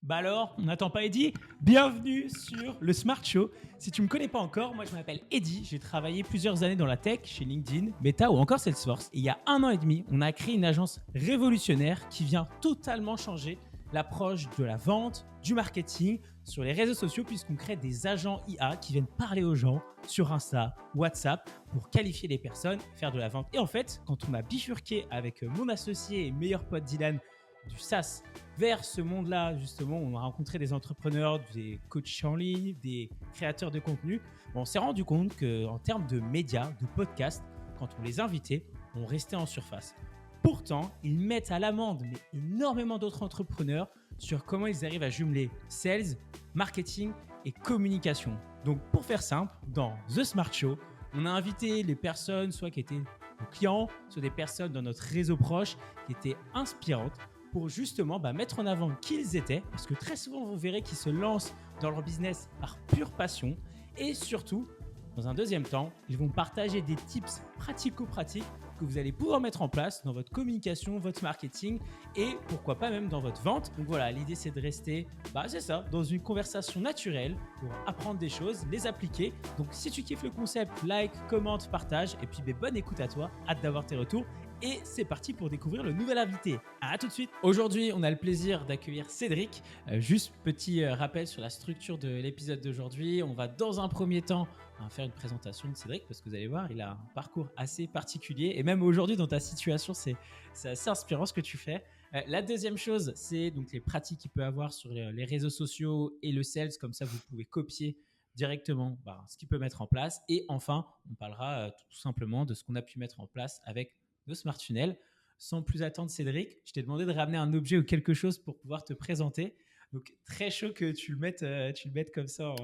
Bah alors, on n'attend pas Eddy. Bienvenue sur le Smart Show. Si tu ne me connais pas encore, moi je m'appelle Eddy. J'ai travaillé plusieurs années dans la tech chez LinkedIn, Meta ou encore Salesforce. Et il y a 1 an et demi, on a créé une agence révolutionnaire qui vient totalement changer l'approche de la vente, du marketing sur les réseaux sociaux puisqu'on crée des agents IA qui viennent parler aux gens sur Insta, WhatsApp pour qualifier les personnes, faire de la vente. Et en fait, quand on a bifurqué avec mon associé et meilleur pote Dylan du SaaS vers ce monde-là, justement, on a rencontré des entrepreneurs, des coachs en ligne, des créateurs de contenu. On s'est rendu compte qu'en termes de médias, de podcasts, quand on les invitait, on restait en surface. Pourtant, ils mettent à l'amende mais énormément d'autres entrepreneurs sur comment ils arrivent à jumeler sales, marketing et communication. Donc, pour faire simple, dans The Smart Show, on a invité les personnes, soit qui étaient nos clients, soit des personnes dans notre réseau proche qui étaient inspirantes pour justement mettre en avant qui ils étaient, parce que très souvent, vous verrez qu'ils se lancent dans leur business par pure passion. Et surtout, dans un deuxième temps, ils vont partager des tips pratico-pratiques que vous allez pouvoir mettre en place dans votre communication, votre marketing et pourquoi pas même dans votre vente. Donc voilà, l'idée c'est de rester, c'est ça, dans une conversation naturelle pour apprendre des choses, les appliquer. Donc si tu kiffes le concept, like, commente, partage et puis bonne écoute à toi, hâte d'avoir tes retours. Et c'est parti pour découvrir le nouvel invité. À tout de suite. Aujourd'hui, on a le plaisir d'accueillir Cédric. Juste petit rappel sur la structure de l'épisode d'aujourd'hui. On va dans un premier temps faire une présentation de Cédric parce que vous allez voir, il a un parcours assez particulier et même aujourd'hui dans ta situation, c'est assez inspirant ce que tu fais. La deuxième chose, c'est donc les pratiques qu'il peut avoir sur les réseaux sociaux et le sales, comme ça vous pouvez copier directement ce qu'il peut mettre en place. Et enfin, on parlera tout simplement de ce qu'on a pu mettre en place avec nos Smart Funnel. Sans plus attendre, Cédric, je t'ai demandé de ramener un objet ou quelque chose pour pouvoir te présenter. Donc très chaud que tu le mettes comme ça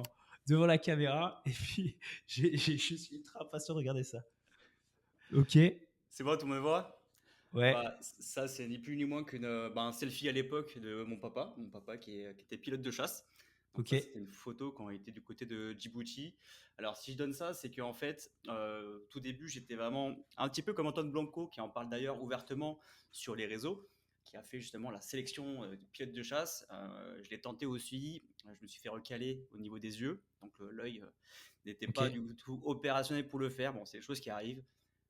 devant la caméra. Et puis je suis ultra impatient de regarder ça. Ok. C'est bon, tout le monde me voit? Ouais. Ça, c'est ni plus ni moins un selfie à l'époque de mon papa qui était pilote de chasse. Donc Ok. ça, c'était une photo quand il était du côté de Djibouti. Alors, si je donne ça, c'est qu'en fait, tout début, j'étais vraiment un petit peu comme Antoine Blanco, qui en parle d'ailleurs ouvertement sur les réseaux, qui a fait justement la sélection du pilote de chasse. Je l'ai tenté aussi. Je me suis fait recaler au niveau des yeux. Donc, l'œil n'était Ok. pas du tout opérationnel pour le faire. Bon, c'est des choses qui arrivent.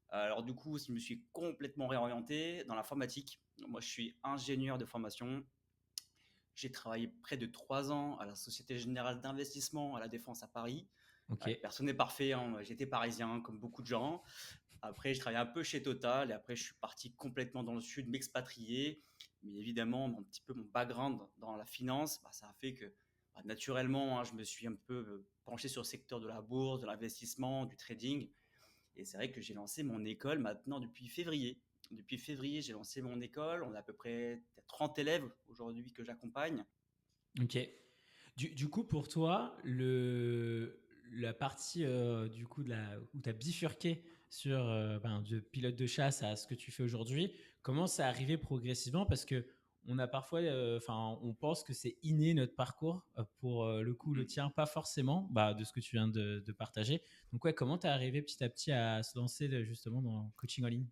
Alors du coup, je me suis complètement réorienté dans l'informatique. Moi, je suis ingénieur de formation. J'ai travaillé près de 3 ans à la Société Générale d'Investissement à la Défense à Paris. Ok. Ouais, personne n'est parfait, hein. J'étais parisien comme beaucoup de gens. Après, je travaillais un peu chez Total et après, je suis parti complètement dans le sud, m'expatrier. Mais évidemment, un petit peu mon background dans la finance, ça a fait que naturellement, hein, je me suis un peu penché sur le secteur de la bourse, de l'investissement, du trading. Et c'est vrai que j'ai lancé mon école maintenant depuis février. Depuis février, j'ai lancé mon école. On a à peu près 30 élèves aujourd'hui que j'accompagne. Ok. Du coup, pour toi, la partie du coup où tu as bifurqué sur de pilote de chasse à ce que tu fais aujourd'hui, comment ça arrivé progressivement? Parce que on a parfois, on pense que c'est inné notre parcours. Pour le coup, le Mhm. tien, pas forcément, de ce que tu viens de partager. Donc ouais, comment tu es arrivé petit à petit à se lancer justement dans le coaching en ligne?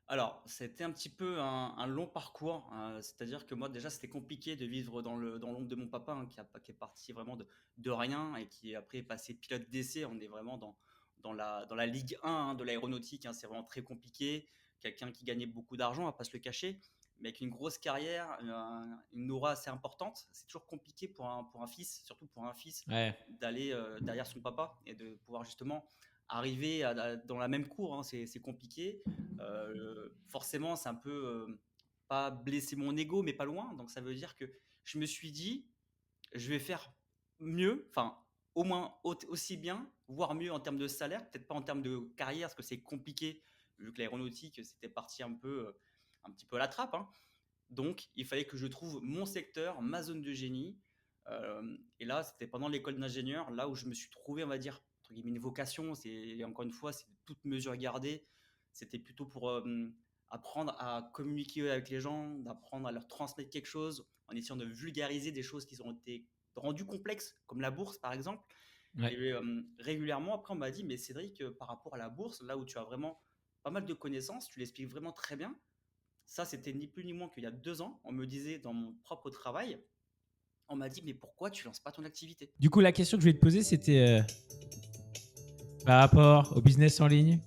Alors, c'était un petit peu un long parcours. C'est-à-dire que moi, déjà, c'était compliqué de vivre dans l'ombre de mon papa, hein, qui est parti vraiment de rien et qui après est passé pilote d'essai. On est vraiment dans la Ligue 1, hein, de l'aéronautique, hein. C'est vraiment très compliqué. Quelqu'un qui gagnait beaucoup d'argent, on va pas se le cacher, mais avec une grosse carrière, une aura assez importante. C'est toujours compliqué pour un fils, surtout pour un fils, Ouais. d'aller derrière son papa et de pouvoir justement arriver dans la même cour, hein. C'est compliqué. Forcément, c'est un peu pas blesser mon ego, mais pas loin. Donc ça veut dire que je me suis dit, je vais faire mieux, enfin au moins aussi bien, voire mieux en termes de salaire, peut-être pas en termes de carrière, parce que c'est compliqué, vu que l'aéronautique, c'était parti un petit peu à la trappe, hein. Donc il fallait que je trouve mon secteur, ma zone de génie. Et là, c'était pendant l'école d'ingénieur, là où je me suis trouvé, on va dire, entre guillemets, une vocation. C'est, encore une fois, c'est toute mesure gardée. C'était plutôt pour apprendre à communiquer avec les gens, d'apprendre à leur transmettre quelque chose, en essayant de vulgariser des choses qui ont été rendues complexes, comme la bourse, par exemple. Ouais. Et régulièrement, après, on m'a dit, mais Cédric, par rapport à la bourse, là où tu as vraiment pas mal de connaissances, tu l'expliques vraiment très bien. Ça, c'était ni plus ni moins qu'il y a 2 ans. On me disait dans mon propre travail, On m'a dit, mais pourquoi tu lances pas ton activité? Du coup, la question que je voulais te poser, c'était par rapport au business en ligne.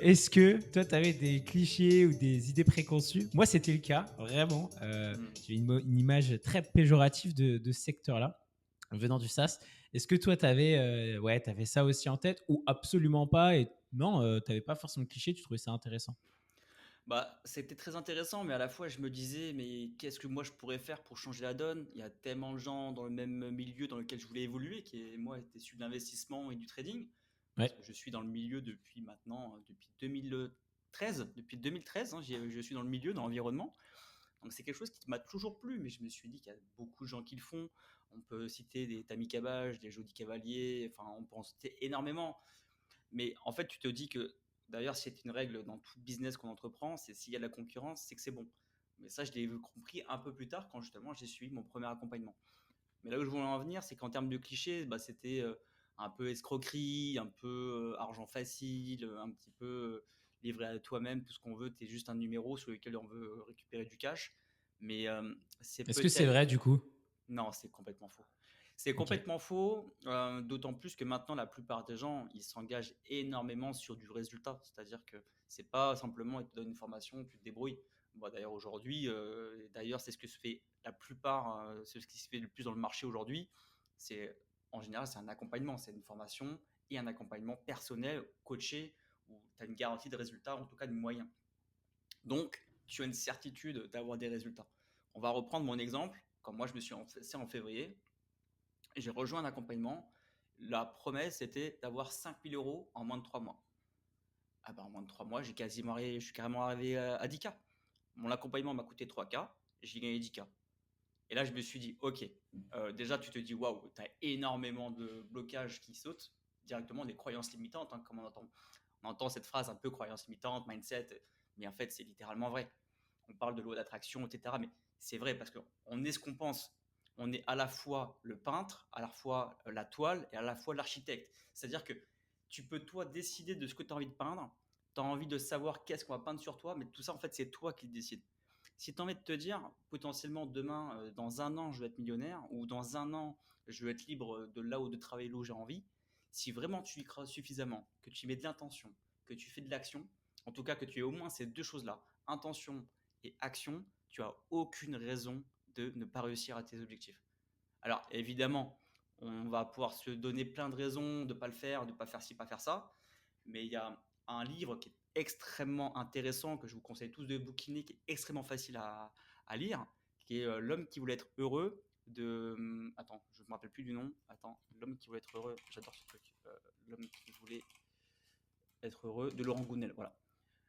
Est-ce que toi, tu avais des clichés ou des idées préconçues? Moi, c'était le cas, vraiment. Hmm. J'ai une image très péjorative de ce secteur-là, venant du SaaS. Est-ce que toi, tu avais, ouais, t'avais ça aussi en tête ou absolument pas? Et non, tu n'avais pas forcément de clichés, tu trouvais ça intéressant? Bah, c'était très intéressant, mais à la fois, je me disais, mais qu'est-ce que moi je pourrais faire pour changer la donne? Il y a tellement de gens dans le même milieu dans lequel je voulais évoluer, qui est, moi, était issu de l'investissement et du trading, parce Ouais. que je suis dans le milieu depuis maintenant, depuis 2013, depuis 2013, hein, je suis dans le milieu, dans l'environnement. Donc c'est quelque chose qui m'a toujours plu, mais je me suis dit qu'il y a beaucoup de gens qui le font. On peut citer des Tammy Cabage, des Jody Cavalier, enfin, on peut en citer énormément. Mais en fait, tu te dis que, d'ailleurs, c'est une règle dans tout business qu'on entreprend, c'est s'il y a de la concurrence, c'est que c'est bon. Mais ça, je l'ai compris un peu plus tard quand justement j'ai suivi mon premier accompagnement. Mais là où je voulais en venir, c'est qu'en termes de clichés, bah, c'était un peu escroquerie, un peu argent facile, un petit peu livré à toi-même, tout ce qu'on veut, tu es juste un numéro sur lequel on veut récupérer du cash. Mais c'est Est-ce que c'est peut-être vrai du coup? non, c'est complètement faux. C'est Ok. complètement faux, d'autant plus que maintenant, la plupart des gens, ils s'engagent énormément sur du résultat. C'est-à-dire que c'est pas simplement, ils te donnent une formation, tu te débrouilles. Moi, d'ailleurs, aujourd'hui, d'ailleurs, c'est ce que se fait la plupart, c'est ce qui se fait le plus dans le marché aujourd'hui. C'est, en général, c'est un accompagnement, c'est une formation et un accompagnement personnel, coaché, où tu as une garantie de résultat, en tout cas de moyens. Donc, tu as une certitude d'avoir des résultats. On va reprendre mon exemple. Quand moi, je me suis lancé en février, j'ai rejoint un accompagnement. La promesse était d'avoir 5 000 € en moins de 3 mois. Ah ben, en moins de 3 mois, je suis carrément arrivé à 10K. Mon accompagnement m'a coûté 3K, j'ai gagné 10K. Et là, je me suis dit, ok, déjà, tu te dis, waouh, tu as énormément de blocages qui sautent directement, des croyances limitantes, hein, comme on entend cette phrase un peu croyance limitante, mindset, mais en fait, c'est littéralement vrai. On parle de loi d'attraction, etc. Mais c'est vrai parce qu'on est ce qu'on pense. On est à la fois le peintre, à la fois la toile et à la fois l'architecte. C'est-à-dire que tu peux toi décider de ce que tu as envie de peindre, tu as envie de savoir qu'est-ce qu'on va peindre sur toi, mais tout ça en fait c'est toi qui le décides. Si tu as envie de te dire potentiellement demain, dans un an je vais être millionnaire ou dans un an je vais être libre de là où de travailler là où j'ai envie, si vraiment tu y crois suffisamment, que tu y mets de l'intention, que tu fais de l'action, en tout cas que tu aies au moins ces deux choses-là, intention et action, tu as aucune raison de ne pas réussir à tes objectifs. Alors évidemment, on va pouvoir se donner plein de raisons de ne pas le faire, de ne pas faire ci, pas faire ça, mais il y a un livre qui est extrêmement intéressant, que je vous conseille tous de bouquiner, qui est extrêmement facile à lire, qui est L'homme qui voulait être heureux de... Attends, je ne me rappelle plus du nom. Attends, L'homme qui voulait être heureux, j'adore ce truc. L'homme qui voulait être heureux de Laurent Gounel, voilà.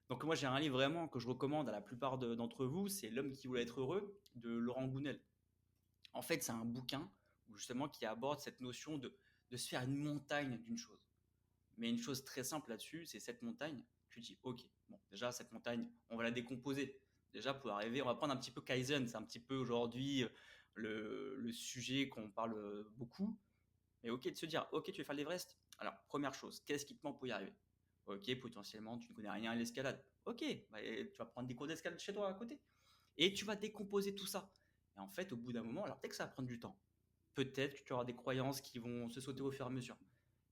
Donc moi j'ai un livre vraiment que je recommande à la plupart d'entre vous, c'est L'homme qui voulait être heureux de Laurent Gounel. En fait c'est un bouquin où, justement qui aborde cette notion de se faire une montagne d'une chose. Mais une chose très simple là-dessus, c'est cette montagne, tu dis ok, bon déjà cette montagne, on va la décomposer. Déjà pour arriver, on va prendre un petit peu Kaizen, c'est un petit peu aujourd'hui le sujet qu'on parle beaucoup. Mais ok de se dire, ok tu veux faire l'Everest. Alors première chose, qu'est-ce qui te manque pour y arriver? Ok, potentiellement, tu ne connais rien à l'escalade. Ok, bah, tu vas prendre des cours d'escalade chez toi à côté. Et tu vas décomposer tout ça. Et en fait, au bout d'un moment, alors peut-être que ça va prendre du temps. Peut-être que tu auras des croyances qui vont se sauter au fur et à mesure.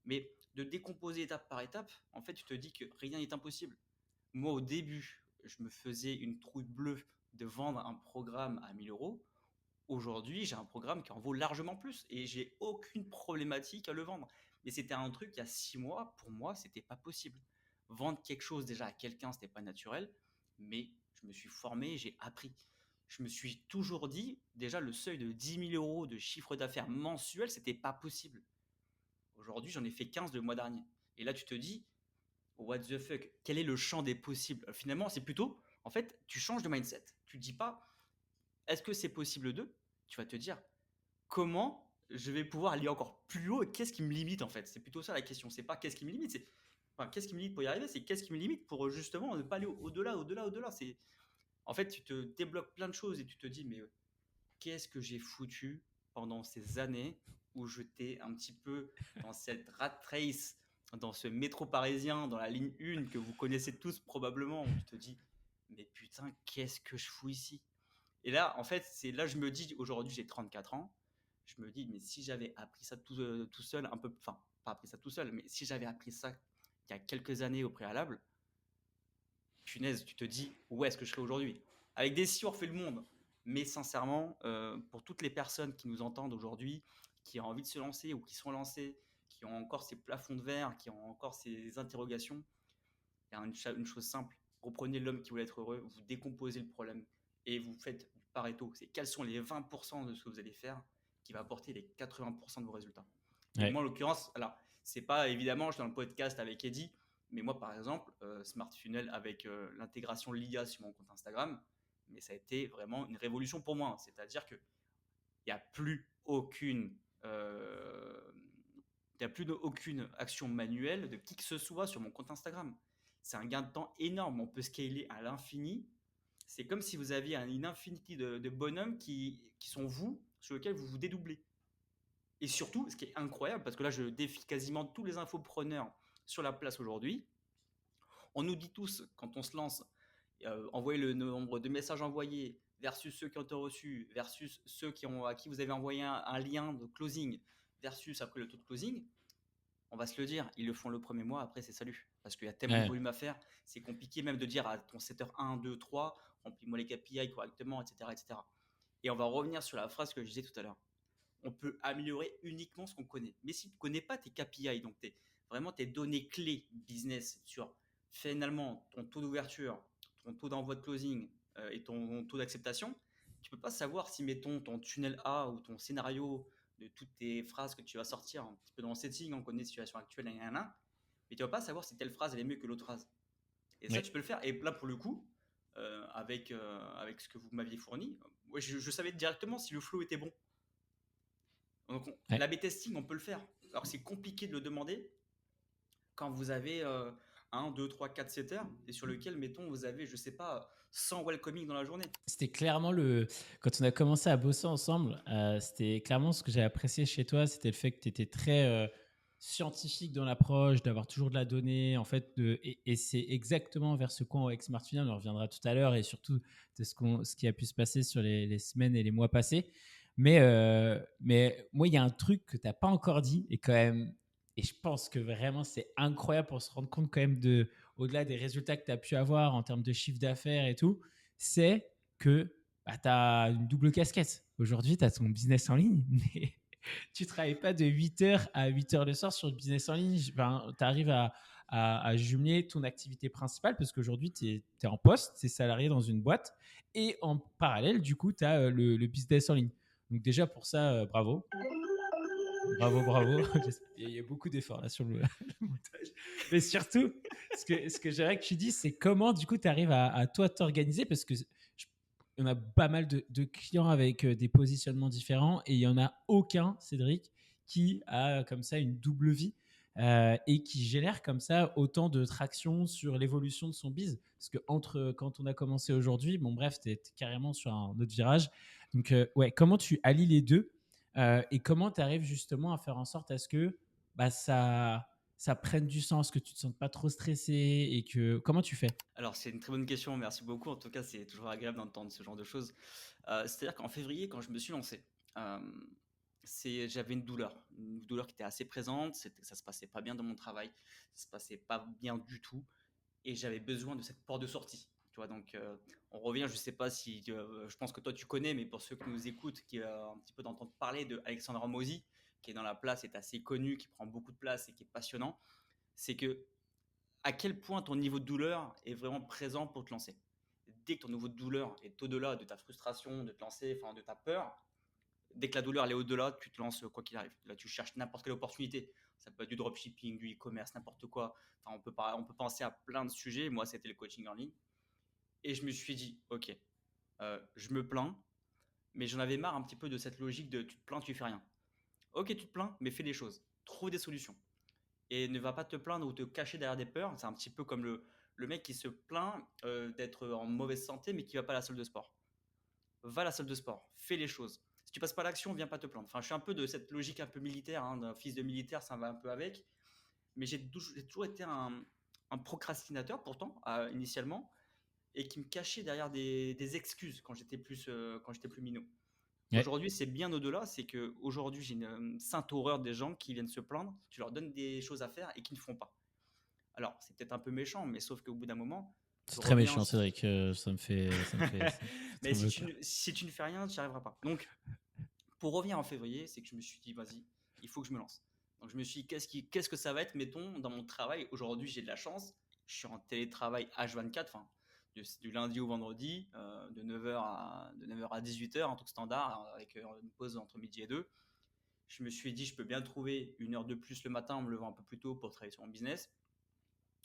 Mais de décomposer étape par étape, en fait, tu te dis que rien n'est impossible. Moi, au début, je me faisais une trouille bleue de vendre un programme à 1 000 euros. Aujourd'hui, j'ai un programme qui en vaut largement plus et j'ai aucune problématique à le vendre. Mais c'était un truc il y a 6 mois, pour moi, c'était pas possible. Vendre quelque chose déjà à quelqu'un, c'était pas naturel, mais je me suis formé, j'ai appris. Je me suis toujours dit, déjà le seuil de 10 000 € de chiffre d'affaires mensuel, c'était pas possible. Aujourd'hui, j'en ai fait 15 le mois dernier. Et là, tu te dis, what the fuck, quel est le champ des possibles? Finalement, c'est plutôt, en fait, tu changes de mindset. Tu te dis pas, est-ce que c'est possible de? Tu vas te dire, comment je vais pouvoir aller encore plus haut et qu'est-ce qui me limite en fait? C'est plutôt ça la question. C'est pas qu'est-ce qui me limite, c'est enfin, qu'est-ce qui me limite pour y arriver, c'est qu'est-ce qui me limite pour justement ne pas aller au-delà, au-delà, au-delà. C'est en fait, tu te débloques plein de choses et tu te dis, mais qu'est-ce que j'ai foutu pendant ces années où j'étais un petit peu dans cette rat race, dans ce métro parisien, dans la ligne 1 que vous connaissez tous probablement, où tu te dis, mais putain, qu'est-ce que je fous ici? Et là, en fait, c'est là, je me dis, aujourd'hui, j'ai 34 ans. Je me dis, mais si j'avais appris ça tout seul, un peu, enfin, pas appris ça tout seul, mais si j'avais appris ça il y a quelques années au préalable, punaise, tu te dis, où est-ce que je serais aujourd'hui? Avec des si, on refait le monde. Mais sincèrement, pour toutes les personnes qui nous entendent aujourd'hui, qui ont envie de se lancer ou qui sont lancées, qui ont encore ces plafonds de verre, qui ont encore ces interrogations, il y a une chose simple. Reprenez l'homme qui voulait être heureux, vous décomposez le problème et vous faites du Pareto. C'est quels sont les 20% de ce que vous allez faire qui va apporter les 80% de vos résultats. Et Ouais. moi, en l'occurrence, alors, c'est pas évidemment, je suis dans le podcast avec Eddie, mais moi, par exemple, Smart Funnel avec l'intégration LIA sur mon compte Instagram, mais ça a été vraiment une révolution pour moi. C'est-à-dire qu'il n'y a plus aucune. Il n'y a plus aucune action manuelle de qui que ce soit sur mon compte Instagram. C'est un gain de temps énorme. On peut scaler à l'infini. C'est comme si vous aviez une infinité de bonhommes qui sont vous, sur lesquels vous vous dédoublez. Et surtout, ce qui est incroyable, parce que là, je défie quasiment tous les infopreneurs sur la place aujourd'hui. On nous dit tous, quand on se lance, envoyer le nombre de messages envoyés versus ceux qui ont été reçus, versus ceux à qui vous avez envoyé un lien de closing, versus après le taux de closing. On va se le dire, ils le font le premier mois, après c'est salut. Parce qu'il y a tellement de Ouais. volume à faire, c'est compliqué même de dire à ton setter 1, 2, 3, remplis-moi les KPI correctement, etc., etc. Et on va revenir sur la phrase que je disais tout à l'heure. On peut améliorer uniquement ce qu'on connaît. Mais si tu ne connais pas tes KPI, donc vraiment tes données clés business sur finalement ton taux d'ouverture, ton taux d'envoi de closing et ton taux d'acceptation, tu ne peux pas savoir si, mettons, ton tunnel A ou ton scénario de toutes tes phrases que tu vas sortir un petit peu dans le setting, on connaît la situation actuelle, mais tu ne vas pas savoir si telle phrase elle est mieux que l'autre phrase. Et ça, Ouais. tu peux le faire. Et là, pour le coup, avec ce que vous m'aviez fourni, je savais directement si le flow était bon. Donc, Ouais. l'A/B testing, on peut le faire. Alors, c'est compliqué de le demander quand vous avez 1, 2, 3, 4 setters et sur lequel, mettons, vous avez, je sais pas, 100 welcoming dans la journée. C'était clairement quand on a commencé à bosser ensemble, c'était clairement ce que j'ai apprécié chez toi, c'était le fait que tu étais très scientifique dans l'approche, d'avoir toujours de la donnée, en fait, et c'est exactement vers ce qu'on avec Smart Funnel, on reviendra tout à l'heure, et surtout de ce qui a pu se passer sur les semaines et les mois passés. Mais moi, il y a un truc que tu n'as pas encore dit, et quand même, et je pense que vraiment c'est incroyable pour se rendre compte quand même au-delà des résultats que tu as pu avoir en termes de chiffre d'affaires et tout, c'est que bah, tu as une double casquette. Aujourd'hui, tu as ton business en ligne, mais tu ne travailles pas de 8h à 8h le soir sur le business en ligne. Enfin, tu arrives à jumeler ton activité principale parce qu'aujourd'hui, tu es en poste, tu es salarié dans une boîte et en parallèle, du coup, tu as le business en ligne. Donc déjà, pour ça, bravo. Bravo, bravo. Il y a beaucoup d'efforts là sur le montage. Mais surtout, ce que j'aimerais que tu dises, c'est comment du coup tu arrives à toi t'organiser parce que on a pas mal de clients avec des positionnements différents et il n'y en a aucun, Cédric, qui a comme ça une double vie et qui génère comme ça autant de traction sur l'évolution de son biz. Parce que entre quand on a commencé aujourd'hui, bon bref, tu es carrément sur un autre virage. Donc ouais, comment tu allies les deux et comment tu arrives justement à faire en sorte à ce que bah, ça prenne du sens, que tu te sentes pas trop stressé et que comment tu fais? Alors, c'est une très bonne question, merci beaucoup. En tout cas, c'est toujours agréable d'entendre ce genre de choses. C'est-à-dire qu'en février, quand je me suis lancé, euh, j'avais une douleur qui était assez présente, ça se passait pas bien dans mon travail, ça se passait pas bien du tout, et j'avais besoin de cette porte de sortie. Tu vois, donc on revient, je sais pas si, je pense que toi tu connais, mais pour ceux qui nous écoutent, qui un petit peu d'entendre parler de Alexandre Hormozy, qui est dans la place, est assez connu, qui prend beaucoup de place et qui est passionnant, c'est que à quel point ton niveau de douleur est vraiment présent pour te lancer. Dès que ton niveau de douleur est au-delà de ta frustration de te lancer, enfin de ta peur, dès que la douleur elle est au-delà, tu te lances quoi qu'il arrive. Là, tu cherches n'importe quelle opportunité. Ça peut être du dropshipping, du e-commerce, n'importe quoi. Enfin, on peut penser à plein de sujets. Moi, c'était le coaching en ligne. Et je me suis dit, ok, je me plains, mais j'en avais marre un petit peu de cette logique de tu te plains, tu fais rien. Ok, tu te plains, mais fais des choses. Trouve des solutions et ne va pas te plaindre ou te cacher derrière des peurs. C'est un petit peu comme le mec qui se plaint d'être en mauvaise santé mais qui va pas à la salle de sport. Va à la salle de sport, fais les choses. Si tu passes pas à l'action, viens pas te plaindre. Enfin, je suis un peu de cette logique un peu militaire, hein, d'un fils de militaire, ça va un peu avec. Mais j'ai toujours été un procrastinateur pourtant, initialement. et qui me cachait derrière des excuses quand j'étais plus minot. Ouais. Aujourd'hui, c'est bien au-delà, c'est que aujourd'hui j'ai une sainte horreur des gens qui viennent se plaindre, tu leur donnes des choses à faire et qui ne font pas. Alors, c'est peut-être un peu méchant, mais sauf qu'au bout d'un moment, C'est tu très reviens. méchant, Cédric. Ça Mais me veut pas. si tu ne fais rien, tu n'y arriveras pas. Donc, pour revenir en février, c'est que je me suis dit, vas-y, il faut que je me lance. Donc, je me suis dit, qu'est-ce que ça va être, mettons, dans mon travail. Aujourd'hui, j'ai de la chance. Je suis en télétravail H24, enfin, du lundi au vendredi, de 9h à 18h, un truc standard, avec une pause entre midi et 2. Je me suis dit, je peux bien trouver une heure de plus le matin en me levant un peu plus tôt pour travailler sur mon business.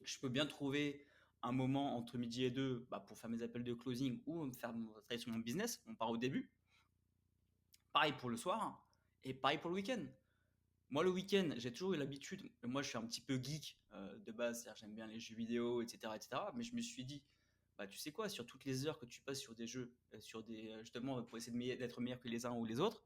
Je peux bien trouver un moment entre midi et 2 pour faire mes appels de closing ou me faire travailler sur mon business. On part au début. Pareil pour le soir et pareil pour le week-end. Moi, le week-end, j'ai toujours eu l'habitude. Moi, je suis un petit peu geek de base, c'est-à-dire j'aime bien les jeux vidéo, etc., etc. Mais je me suis dit, tu sais quoi, sur toutes les heures que tu passes sur des jeux, justement pour essayer d'être meilleur que les uns ou les autres,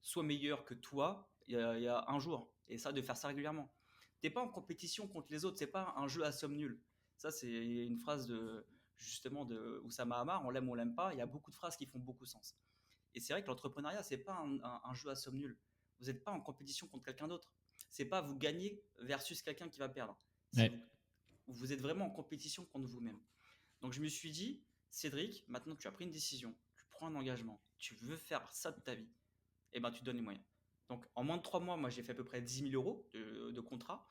sois meilleur que toi il y a un jour. Et ça, de faire ça régulièrement. T'es pas en compétition contre les autres, c'est pas un jeu à somme nulle. Ça, c'est une phrase de justement de Oussama Hamar, on l'aime ou on l'aime pas. Il y a beaucoup de phrases qui font beaucoup de sens. Et c'est vrai que l'entrepreneuriat, c'est pas un jeu à somme nulle. Vous n'êtes pas en compétition contre quelqu'un d'autre. C'est pas vous gagner versus quelqu'un qui va perdre. C'est Ouais. vous êtes vraiment en compétition contre vous-même. Donc je me suis dit, Cédric, maintenant tu as pris une décision, tu prends un engagement, tu veux faire ça de ta vie, et ben tu donnes les moyens. Donc en moins de 3 mois, moi j'ai fait à peu près 10 000 euros de contrat,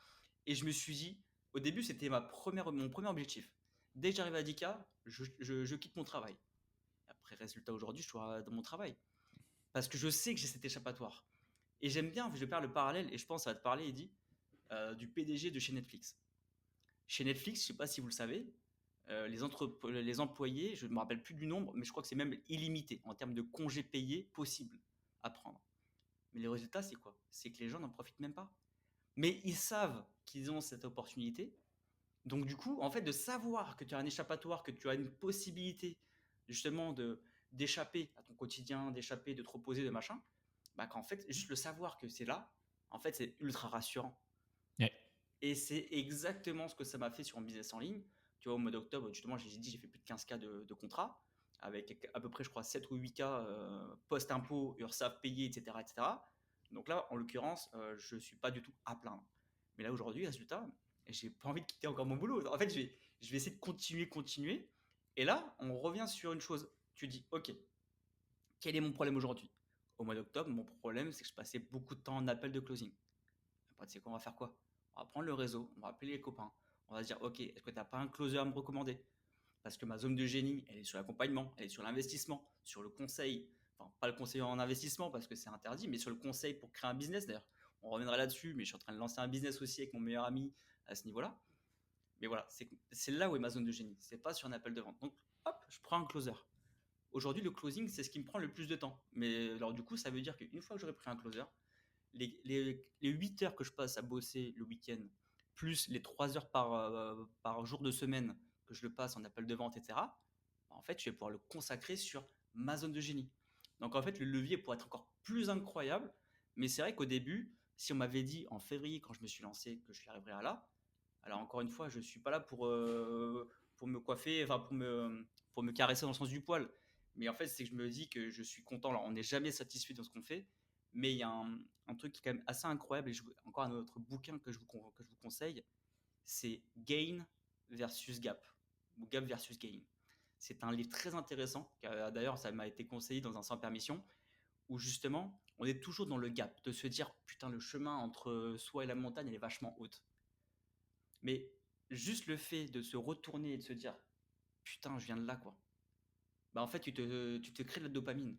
et je me suis dit, au début c'était mon premier objectif. Dès que j'arrive à 10K, je quitte mon travail. Après, résultat aujourd'hui, je suis dans mon travail. Parce que je sais que j'ai cet échappatoire. Et j'aime bien, je vais faire le parallèle, et je pense que ça va te parler, Eddy, du PDG de chez Netflix. Chez Netflix, je ne sais pas si vous le savez, les employés, je ne me rappelle plus du nombre, mais je crois que c'est même illimité en termes de congés payés possibles à prendre. Mais le résultat, c'est quoi? C'est que les gens n'en profitent même pas. Mais ils savent qu'ils ont cette opportunité. Donc du coup, en fait, de savoir que tu as un échappatoire, que tu as une possibilité justement d'échapper à ton quotidien, d'échapper, de te reposer, de machin, qu'en fait, juste le savoir que c'est là, en fait, c'est ultra rassurant. Ouais. Et c'est exactement ce que ça m'a fait sur mon business en ligne. Tu vois, au mois d'octobre, justement, j'ai dit, j'ai fait plus de 15K de contrats, avec à peu près, je crois, 7 ou 8K post-impôt, URSSAF payé, etc., etc. Donc là, en l'occurrence, je ne suis pas du tout à plaindre. Mais là, aujourd'hui, résultat, j'ai pas envie de quitter encore mon boulot. En fait, je vais essayer de continuer. Et là, on revient sur une chose. Tu dis, OK, quel est mon problème aujourd'hui? Au mois d'octobre, mon problème, c'est que je passais beaucoup de temps en appel de closing. Après, tu sais quoi, on va faire quoi? On va prendre le réseau, on va appeler les copains. On va se dire, OK, est-ce que tu n'as pas un closer à me recommander? Parce que ma zone de génie, elle est sur l'accompagnement, elle est sur l'investissement, sur le conseil. Enfin, pas le conseil en investissement parce que c'est interdit, mais sur le conseil pour créer un business. D'ailleurs, on reviendra là-dessus, mais je suis en train de lancer un business aussi avec mon meilleur ami à ce niveau-là. Mais voilà, c'est là où est ma zone de génie. C'est pas sur un appel de vente. Donc, hop, je prends un closer. Aujourd'hui, le closing, c'est ce qui me prend le plus de temps. Mais alors, du coup, ça veut dire qu'une fois que j'aurai pris un closer, les 8 heures que je passe à bosser le week-end, plus les 3 heures par jour de semaine que je le passe en appel de vente, etc., en fait, je vais pouvoir le consacrer sur ma zone de génie. Donc, en fait, le levier pourrait être encore plus incroyable. Mais c'est vrai qu'au début, si on m'avait dit en février, quand je me suis lancé, que je y arriverais à là, alors encore une fois, je ne suis pas là pour me coiffer, enfin pour me caresser dans le sens du poil. Mais en fait, c'est que je me dis que je suis content. Alors, on n'est jamais satisfait dans ce qu'on fait, mais il y a un truc qui est quand même assez incroyable, et encore un autre bouquin que je vous conseille, c'est Gain versus Gap, ou Gap versus Gain. C'est un livre très intéressant, d'ailleurs ça m'a été conseillé dans un sans permission, où justement on est toujours dans le gap, de se dire putain le chemin entre soi et la montagne elle est vachement haute. Mais juste le fait de se retourner et de se dire putain je viens de là quoi, en fait tu te crées de la dopamine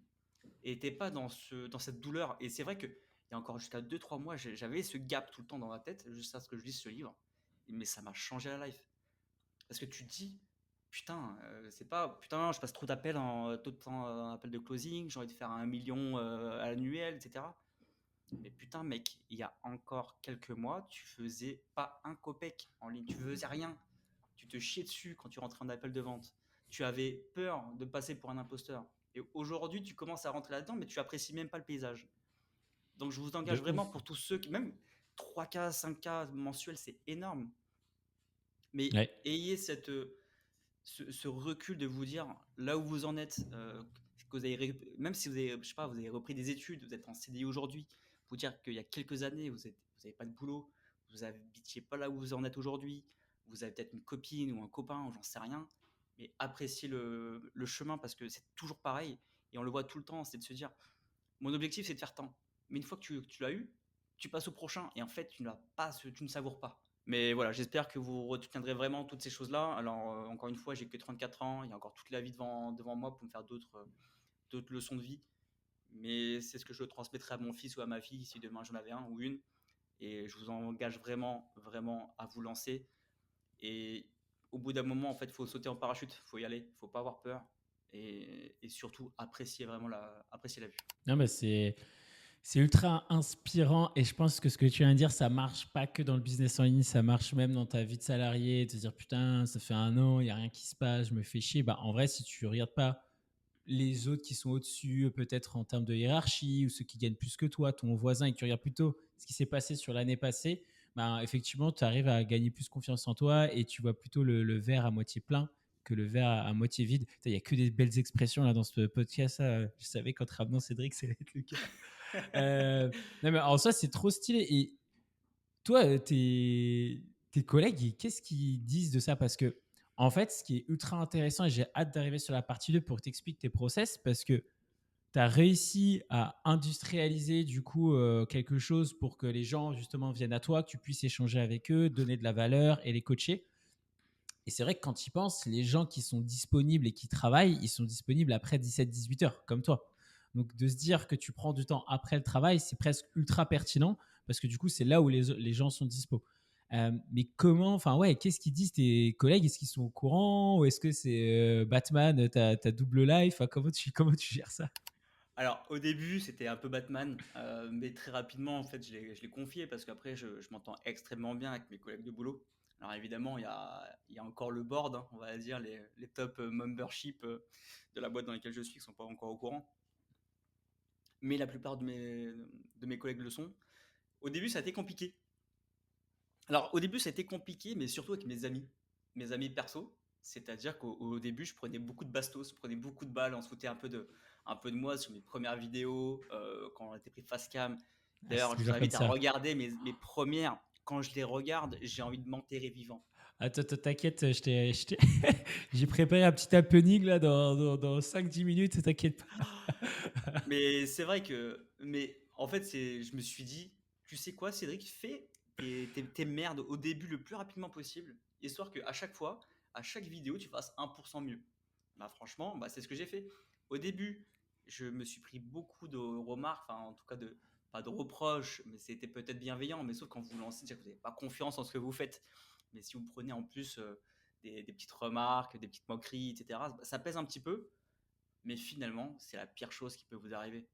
et t'es pas dans cette douleur. Et c'est vrai que il y a encore jusqu'à 2 3 mois, j'avais ce gap tout le temps dans ma tête, juste à ce que je lise ce livre. Mais ça m'a changé la life. Parce que tu te dis, putain, c'est pas, putain, je passe trop d'appels tout le temps en appel de closing, j'ai envie de faire 1 million à l'annuel, etc. Mais putain, mec, il y a encore quelques mois, tu faisais pas un copec en ligne, tu faisais rien. Tu te chiais dessus quand tu rentrais en appel de vente. Tu avais peur de passer pour un imposteur. Et aujourd'hui, tu commences à rentrer là-dedans, mais tu apprécies même pas le paysage. Donc, je vous engage De vraiment ouf. pour tous ceux qui, même 3K, 5K mensuels, c'est énorme. Mais Ouais. ayez ce recul de vous dire là où vous en êtes, que vous avez même si vous avez, je sais pas, vous avez repris des études, vous êtes en CDI aujourd'hui, vous dire qu'il y a quelques années, vous n'avez pas de boulot, vous n'habitiez pas là où vous en êtes aujourd'hui, vous avez peut-être une copine ou un copain, ou j'en sais rien, mais appréciez le chemin parce que c'est toujours pareil et on le voit tout le temps, c'est de se dire mon objectif c'est de faire tant, mais une fois que tu l'as eu, tu passes au prochain et en fait tu n'as pas, tu ne savoures pas. Mais voilà, j'espère que vous retiendrez vraiment toutes ces choses-là. Alors, encore une fois, j'ai que 34 ans, il y a encore toute la vie devant moi pour me faire d'autres leçons de vie. Mais c'est ce que je transmettrai à mon fils ou à ma fille si demain j'en avais un ou une. Et je vous engage vraiment, vraiment à vous lancer. Et au bout d'un moment, en fait, il faut sauter en parachute, il faut y aller, il ne faut pas avoir peur. Et surtout, apprécier vraiment apprécier la vue. Non, mais c'est ultra inspirant et je pense que ce que tu viens de dire, ça marche pas que dans le business en ligne, ça marche même dans ta vie de salarié, te dire putain, ça fait 1 an, il n'y a rien qui se passe, je me fais chier. Bah, en vrai, si tu regardes pas les autres qui sont au-dessus, peut-être en termes de hiérarchie, ou ceux qui gagnent plus que toi, ton voisin, et que tu regardes plutôt ce qui s'est passé sur l'année passée, bah, effectivement, tu arrives à gagner plus confiance en toi et tu vois plutôt le verre à moitié plein que le verre à moitié vide. Il n'y a que des belles expressions là dans ce podcast. Là. Je savais qu'en te ramenant Cédric, ça allait être le cas. Non, mais en soi, c'est trop stylé. Et toi, tes collègues, qu'est-ce qu'ils disent de ça? Parce que, en fait, ce qui est ultra intéressant, et j'ai hâte d'arriver sur la partie 2 pour t'expliquer tes process, parce que tu as réussi à industrialiser du coup quelque chose pour que les gens justement viennent à toi, que tu puisses échanger avec eux, donner de la valeur et les coacher. Et c'est vrai que quand tu y penses, les gens qui sont disponibles et qui travaillent, ils sont disponibles après 17-18 heures, comme toi. Donc de se dire que tu prends du temps après le travail, c'est presque ultra pertinent parce que du coup, c'est là où les gens sont dispo. Mais comment, enfin ouais, qu'est-ce qu'ils disent tes collègues? Est-ce qu'ils sont au courant ou est-ce que c'est Batman, ta double life? Enfin, comment tu gères ça? Alors, au début, c'était un peu Batman, mais très rapidement, en fait, je l'ai confié parce qu'après, je m'entends extrêmement bien avec mes collègues de boulot. Alors, évidemment, il y a encore le board, hein, on va dire, les top membership de la boîte dans laquelle je suis qui ne sont pas encore au courant. Mais la plupart de mes collègues le sont. Au début, ça a été compliqué. Alors, au début, ça a été compliqué, mais surtout avec mes amis perso. C'est-à-dire qu'au début, je prenais beaucoup de bastos, je prenais beaucoup de balles, on se foutait un peu de moi sur mes premières vidéos, quand on était pris face cam. Ah, c'est D'ailleurs, je vous toujours comme invite à ça. regarder mes premières. Quand je les regarde, j'ai envie de m'enterrer vivant. Attends, t'inquiète, j'ai préparé un petit happening là dans 5-10 minutes, t'inquiète pas. Mais c'est vrai que, mais en fait, je me suis dit, tu sais quoi, Cédric, fais tes merdes au début le plus rapidement possible, histoire qu'à chaque fois, à chaque vidéo, tu fasses 1% mieux. Bah, franchement, bah, c'est ce que j'ai fait. Au début, je me suis pris beaucoup de remarques, enfin, en tout cas, pas de reproches, mais c'était peut-être bienveillant, mais sauf quand vous vous lancez, c'est-à-dire que vous n'avez pas confiance en ce que vous faites. Mais si vous prenez en plus des petites remarques, des petites moqueries, etc., ça pèse un petit peu. Mais finalement, c'est la pire chose qui peut vous arriver.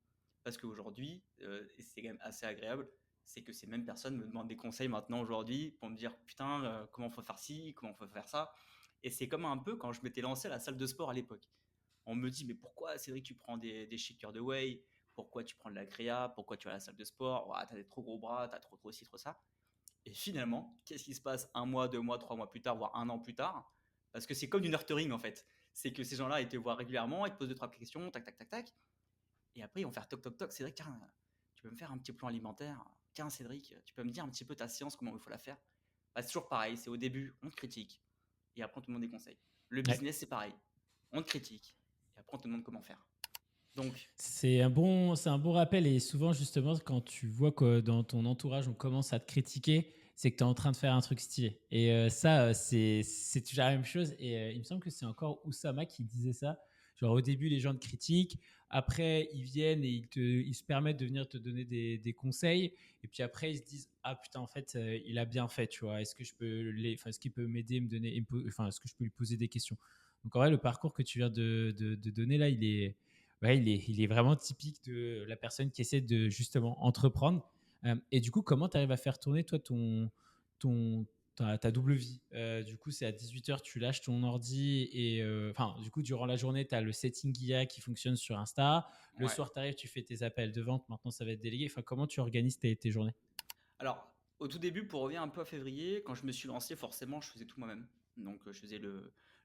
Parce qu'aujourd'hui, et c'est quand même assez agréable, c'est que ces mêmes personnes me demandent des conseils maintenant aujourd'hui pour me dire putain, comment faut faire ci, comment faut faire ça. Et c'est comme un peu quand je m'étais lancé à la salle de sport à l'époque. On me dit mais pourquoi Cédric tu prends des shakers de whey, pourquoi tu prends de la créa, pourquoi tu vas à la salle de sport, ouais, t'as des trop gros bras, t'as trop ci, trop ça. Et finalement, qu'est-ce qui se passe 1 mois, 2 mois, 3 mois plus tard, voire 1 an plus tard? Parce que c'est comme du nurturing en fait. C'est que ces gens-là, ils te voient régulièrement, ils te posent 2-3 questions, tac, tac, tac, tac. Et après, ils vont faire toc, toc, toc. Cédric, tiens, tu peux me faire un petit plan alimentaire? Tiens, Cédric, tu peux me dire un petit peu ta séance, comment il faut la faire? Bah, c'est toujours pareil. C'est au début, on te critique. Et après, on te demande des conseils. Le Ouais. business, c'est pareil. On te critique. Et après, on te demande comment faire. Donc, C'est un bon rappel et souvent justement quand tu vois que dans ton entourage on commence à te critiquer, c'est que tu es en train de faire un truc stylé. Et ça, c'est toujours la même chose. Et il me semble que c'est encore Oussama qui disait ça. Genre au début les gens te critiquent, après ils viennent et ils se permettent de venir te donner des conseils. Et puis après ils se disent ah putain en fait il a bien fait, tu vois. Est-ce que est-ce qu'il peut m'aider, me donner, enfin est-ce que je peux lui poser des questions. Donc en vrai le parcours que tu viens de donner là ouais, il est vraiment typique de la personne qui essaie de justement entreprendre. Et du coup, comment tu arrives à faire tourner toi ton, ta double vie? Du coup, c'est à 18 h, tu lâches ton ordi et enfin, du coup, durant la journée, tu as le setting IA qui fonctionne sur Insta. Le ouais. soir, tu arrives, tu fais tes appels de vente. Maintenant, ça va être délégué. Enfin, comment tu organises tes journées? Alors, au tout début, pour revenir un peu à février, quand je me suis lancé, forcément, je faisais tout moi-même. Donc, je faisais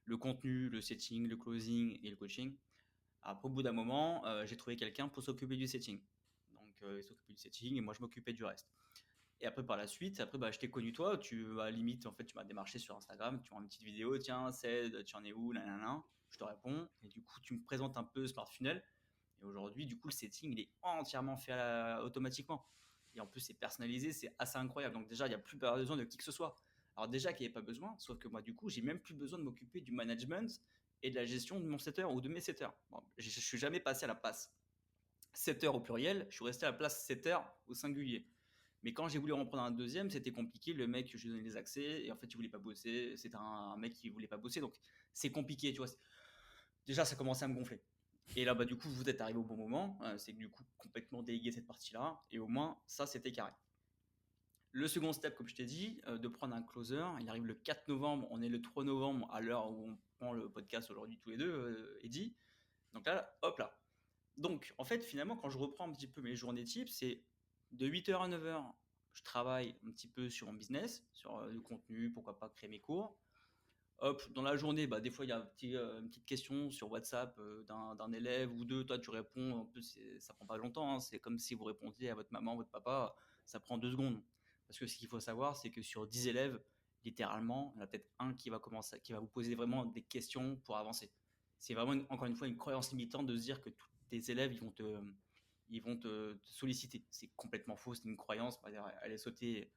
le contenu, le setting, le closing et le coaching. Après, au bout d'un moment, j'ai trouvé quelqu'un pour s'occuper du setting. Donc, il s'occupait du setting et moi, je m'occupais du reste. Et après, par la suite, je t'ai connu toi, limite, en fait, tu m'as démarché sur Instagram, tu m'as une petite vidéo, tiens, Ced, tu en es où, nanana, je te réponds, et du coup, tu me présentes un peu Smart Funnel, et aujourd'hui, du coup, le setting, il est entièrement fait automatiquement. Et en plus, c'est personnalisé, c'est assez incroyable. Donc déjà, il n'y a plus besoin de qui que ce soit. Alors déjà qu'il n'y avait pas besoin, sauf que moi, du coup, j'ai même plus besoin de m'occuper du management et de la gestion de mon setter ou de mes setters. Bon, je ne suis jamais passé à la place setter au pluriel, je suis resté à la place setter au singulier. Mais quand j'ai voulu en prendre un deuxième, c'était compliqué. Le mec, je lui donnais les accès et en fait, il voulait pas bosser. C'était un mec qui voulait pas bosser. Donc, c'est compliqué, tu vois. Déjà, ça commençait à me gonfler. Et là, du coup, vous êtes arrivé au bon moment. C'est que du coup, complètement délégué cette partie-là. Et au moins, ça, c'était carré. Le second step, comme je t'ai dit, de prendre un closer. Il arrive le 4 novembre. On est le 3 novembre à l'heure où on prend le podcast aujourd'hui tous les deux, Eddy. Donc là, hop là. Donc, en fait, finalement, quand je reprends un petit peu mes journées type, c'est de 8h à 9h, je travaille un petit peu sur mon business, sur le contenu, pourquoi pas créer mes cours. Hop, dans la journée, des fois, il y a une petite question sur WhatsApp d'un élève ou deux. Toi, tu réponds. En plus, ça prend pas longtemps, hein. C'est comme si vous répondiez à votre maman, votre papa. Ça prend 2 secondes. Parce que ce qu'il faut savoir, c'est que sur 10 élèves, littéralement, il y en a peut-être un qui va commencer, qui va vous poser vraiment des questions pour avancer. C'est vraiment, encore une fois, une croyance limitante de se dire que tous tes élèves, ils vont te solliciter. C'est complètement faux. C'est une croyance. Elle est sautée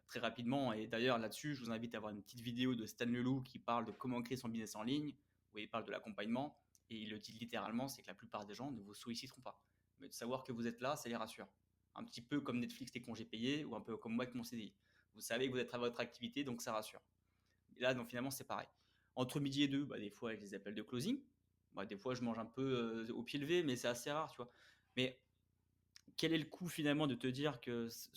très rapidement. Et d'ailleurs, là-dessus, je vous invite à voir une petite vidéo de Stan Leloup qui parle de comment créer son business en ligne, où il parle de l'accompagnement. Et il le dit littéralement, c'est que la plupart des gens ne vous solliciteront pas. Mais de savoir que vous êtes là, ça les rassure. Un petit peu comme Netflix les congés payés, ou un peu comme moi avec mon CDI. Vous savez que vous êtes à votre activité, donc ça rassure. Et là, donc, finalement, c'est pareil. Entre midi et deux, des fois, je les appelle de closing. Des fois, je mange un peu au pied levé, mais c'est assez rare, tu vois. Mais quel est le coût finalement de te dire que ce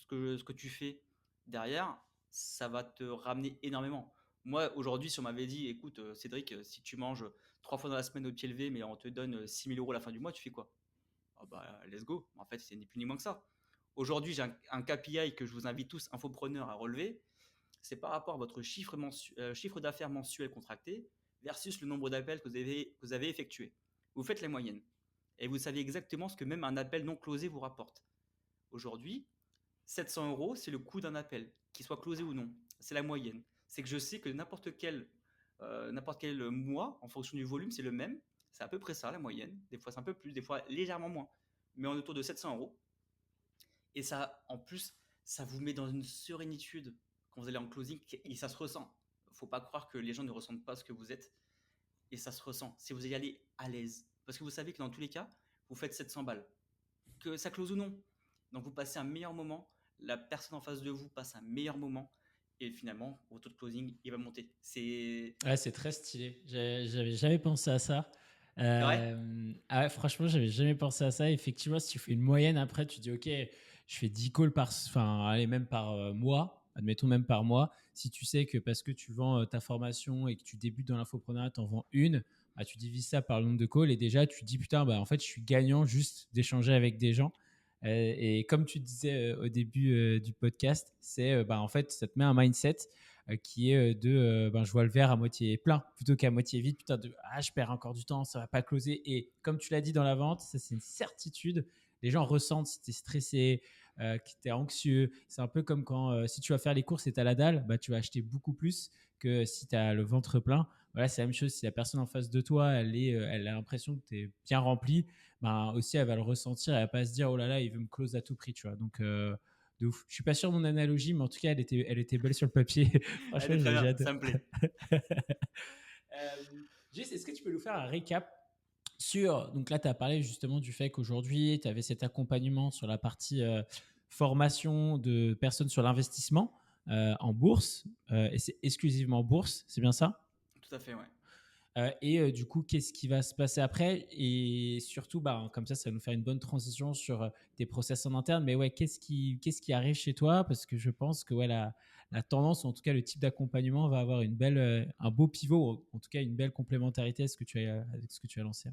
que tu fais derrière, ça va te ramener énormément. Moi, aujourd'hui, si on m'avait dit, écoute, Cédric, si tu manges 3 fois dans la semaine au pied levé, mais on te donne 6 000 € à la fin du mois, tu fais quoi? Ah let's go. En fait, c'est ni plus ni moins que ça. Aujourd'hui, j'ai un KPI que je vous invite tous, infopreneurs, à relever. C'est par rapport à votre chiffre d'affaires mensuel contracté versus le nombre d'appels que vous avez effectués. Vous faites la moyenne. Et vous savez exactement ce que même un appel non closé vous rapporte. Aujourd'hui, 700 €, c'est le coût d'un appel, qu'il soit closé ou non. C'est la moyenne. C'est que je sais que n'importe quel mois, en fonction du volume, c'est le même. C'est à peu près ça, la moyenne. Des fois, c'est un peu plus, des fois légèrement moins. Mais on est autour de 700 €. Et ça, en plus, ça vous met dans une sérénitude quand vous allez en closing et ça se ressent. Faut pas croire que les gens ne ressentent pas ce que vous êtes et ça se ressent. Si vous y allez à l'aise, parce que vous savez que dans tous les cas, vous faites 700 balles, que ça close ou non. Donc vous passez un meilleur moment, la personne en face de vous passe un meilleur moment et finalement, votre taux de closing, il va monter. C'est Ouais, c'est très stylé. J'avais jamais pensé à ça. c'est vrai. Ah ouais, franchement, j'avais jamais pensé à ça. Effectivement, si tu fais une moyenne, après, tu dis, OK, je fais 10 calls enfin, allez, même par mois, admettons même par mois. Si tu sais que parce que tu vends ta formation et que tu débutes dans l'infoprenariat, tu en vends une, tu divises ça par le nombre de calls et déjà, tu te dis, putain, en fait, je suis gagnant juste d'échanger avec des gens. Et comme tu disais au début du podcast, c'est en fait, ça te met un mindset qui est je vois le verre à moitié plein plutôt qu'à moitié vide. Putain, je perds encore du temps, ça va pas closer. Et comme tu l'as dit dans la vente, ça c'est une certitude. Les gens ressentent si tu es stressé, que tu es anxieux. C'est un peu comme quand si tu vas faire les courses et tu as la dalle, tu vas acheter beaucoup plus que si tu as le ventre plein. Voilà, c'est la même chose. Si la personne en face de toi, elle a l'impression que tu es bien rempli, aussi elle va le ressentir. Elle va pas se dire oh là là, il veut me close à tout prix, tu vois. Donc, de ouf. Je suis pas sûr de mon analogie, mais en tout cas, elle était belle sur le papier. Elle Franchement, est très bien, j'adore. ça me plaît. Gis, est-ce que tu peux nous faire un récap sur. Donc là, tu as parlé justement du fait qu'aujourd'hui, tu avais cet accompagnement sur la partie formation de personnes sur l'investissement en bourse. Et c'est exclusivement bourse, c'est bien ça? Tout à fait, ouais. Et du coup, qu'est-ce qui va se passer après? Et surtout, comme ça va nous faire une bonne transition sur tes process en interne. Mais ouais, qu'est-ce qui arrive chez toi? Parce que je pense que ouais, la tendance, ou en tout cas le type d'accompagnement, va avoir un beau pivot, ou en tout cas une belle complémentarité à ce que avec ce que tu as lancé.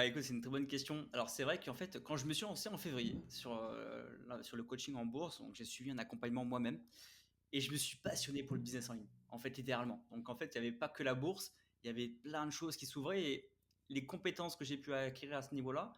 Écoute, c'est une très bonne question. Alors c'est vrai qu'en fait, quand je me suis lancé en février sur le coaching en bourse, donc j'ai suivi un accompagnement moi-même et je me suis passionné pour le business en ligne, en fait littéralement. Donc en fait, il n'y avait pas que la bourse, il y avait plein de choses qui s'ouvraient et les compétences que j'ai pu acquérir à ce niveau-là,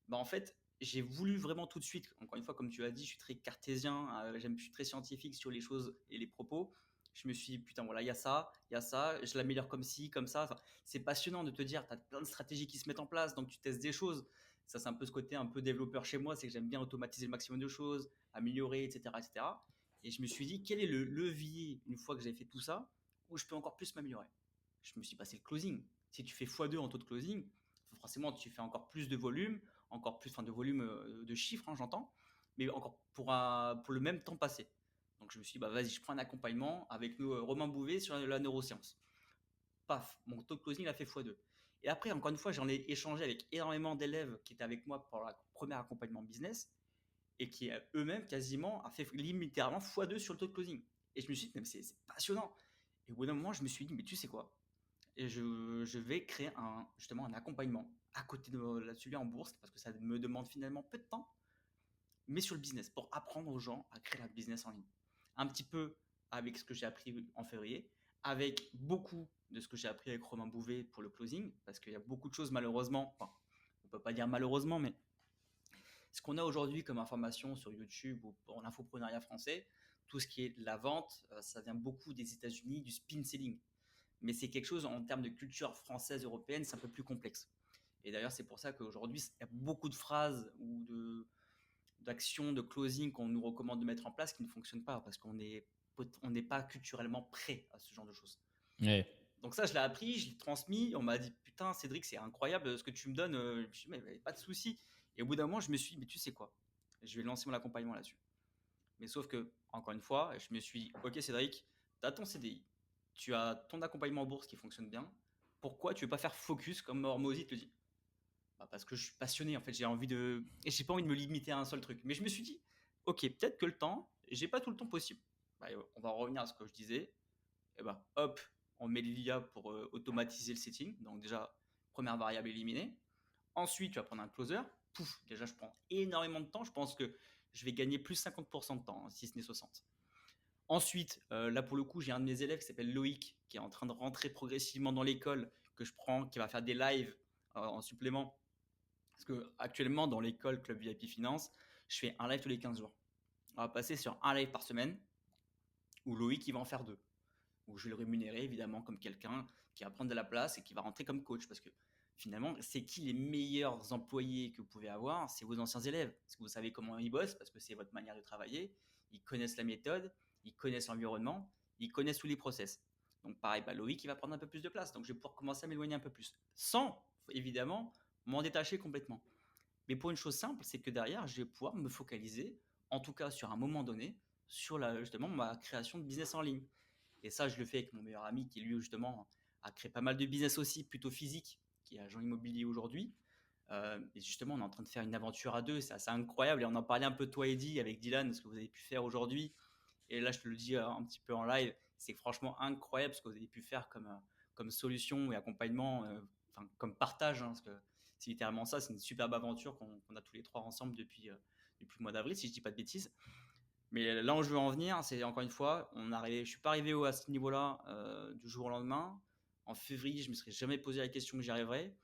bah, en fait, j'ai voulu vraiment tout de suite, encore une fois, comme tu l'as dit, je suis très cartésien, je suis très scientifique sur les choses et les propos. Je me suis dit, putain, voilà, il y a ça, je l'améliore comme ci, comme ça. Enfin, c'est passionnant de te dire, tu as plein de stratégies qui se mettent en place, donc tu testes des choses. Ça, c'est un peu ce côté un peu développeur chez moi, c'est que j'aime bien automatiser le maximum de choses, améliorer, etc., etc. Et cetera. Et je me suis dit, quel est le levier, une fois que j'ai fait tout ça, où je peux encore plus m'améliorer. Je me suis passé le closing. Si tu fais x2 en taux de closing, forcément, tu fais encore plus de volume, encore plus, enfin de volume de chiffres, hein, j'entends, mais encore pour le même temps passé. Donc je me suis dit, bah vas-y, je prends un accompagnement avec Romain Bouvet sur la neuroscience. Paf, mon taux de closing a fait x2. Et après, encore une fois, j'en ai échangé avec énormément d'élèves qui étaient avec moi pour le premier accompagnement business et qui eux-mêmes quasiment a fait littéralement x2 sur le taux de closing. Et je me suis dit, mais c'est passionnant. Et au bout d'un moment, je me suis dit, mais tu sais quoi, et je vais créer justement un accompagnement à côté de celui en bourse parce que ça me demande finalement peu de temps, mais sur le business pour apprendre aux gens à créer leur business en ligne. Un petit peu avec ce que j'ai appris en février, avec beaucoup de ce que j'ai appris avec Romain Bouvet pour le closing, parce qu'il y a beaucoup de choses malheureusement, enfin, on ne peut pas dire malheureusement, mais ce qu'on a aujourd'hui comme information sur YouTube ou en infoprenariat français, tout ce qui est la vente, ça vient beaucoup des États-Unis, du spin selling. Mais c'est quelque chose en termes de culture française, européenne, c'est un peu plus complexe. Et d'ailleurs, c'est pour ça qu'aujourd'hui, il y a beaucoup de phrases ou d'actions, de closing qu'on nous recommande de mettre en place qui ne fonctionnent pas parce on n'est pas culturellement prêt à ce genre de choses. Ouais. Donc ça, je l'ai appris, je l'ai transmis. On m'a dit, putain, Cédric, c'est incroyable ce que tu me donnes. Je me suis dit, mais pas de souci. Et au bout d'un moment, je me suis dit, mais tu sais quoi, je vais lancer mon accompagnement là-dessus. Mais sauf que, encore une fois, je me suis dit, ok Cédric, tu as ton CDI, tu as ton accompagnement en bourse qui fonctionne bien. Pourquoi tu veux pas faire focus comme Hormozy te le dit? Bah, parce que je suis passionné, en fait, j'ai envie de. Et j'ai pas envie de me limiter à un seul truc. Mais je me suis dit, ok, peut-être que le temps, j'ai pas tout le temps possible. Bah, on va revenir à ce que je disais. Et bah, hop, on met l'IA pour automatiser le setting. Donc, déjà, première variable éliminée. Ensuite, tu vas prendre un closer. Pouf, déjà, je prends énormément de temps. Je pense que je vais gagner plus 50% de temps, hein, si ce n'est 60. Ensuite, là pour le coup, j'ai un de mes élèves qui s'appelle Loïc, qui est en train de rentrer progressivement dans l'école, que je prends, qui va faire des lives en supplément. Parce que actuellement, dans l'école Club VIP Finance, je fais un live tous les 15 jours. On va passer sur un live par semaine, où Loïc il va en faire deux. Où je vais le rémunérer évidemment comme quelqu'un qui va prendre de la place et qui va rentrer comme coach. Parce que finalement, c'est qui les meilleurs employés que vous pouvez avoir? C'est vos anciens élèves. Parce que vous savez comment ils bossent, parce que c'est votre manière de travailler. Ils connaissent la méthode, ils connaissent l'environnement, ils connaissent tous les process. Donc pareil, bah Loïc, il va prendre un peu plus de place. Donc je vais pouvoir commencer à m'éloigner un peu plus. Sans, évidemment, m'en détacher complètement. Mais pour une chose simple, c'est que derrière, je vais pouvoir me focaliser, en tout cas sur un moment donné, sur justement ma création de business en ligne. Et ça, je le fais avec mon meilleur ami qui, lui, justement, a créé pas mal de business aussi, plutôt physique, qui est agent immobilier aujourd'hui. Et justement, on est en train de faire une aventure à deux, c'est assez incroyable. Et on en parlait un peu, toi, Eddy, avec Dylan, ce que vous avez pu faire aujourd'hui. Et là, je te le dis un petit peu en live, c'est franchement incroyable ce que vous avez pu faire comme solution et accompagnement, comme partage, hein, parce que c'est littéralement ça, c'est une superbe aventure qu'on a tous les trois ensemble depuis le mois d'avril, si je dis pas de bêtises. Mais là où je veux en venir, c'est encore une fois, je suis pas arrivé à ce niveau-là du jour au lendemain. En février, je me serais jamais posé la question que j'y arriverais.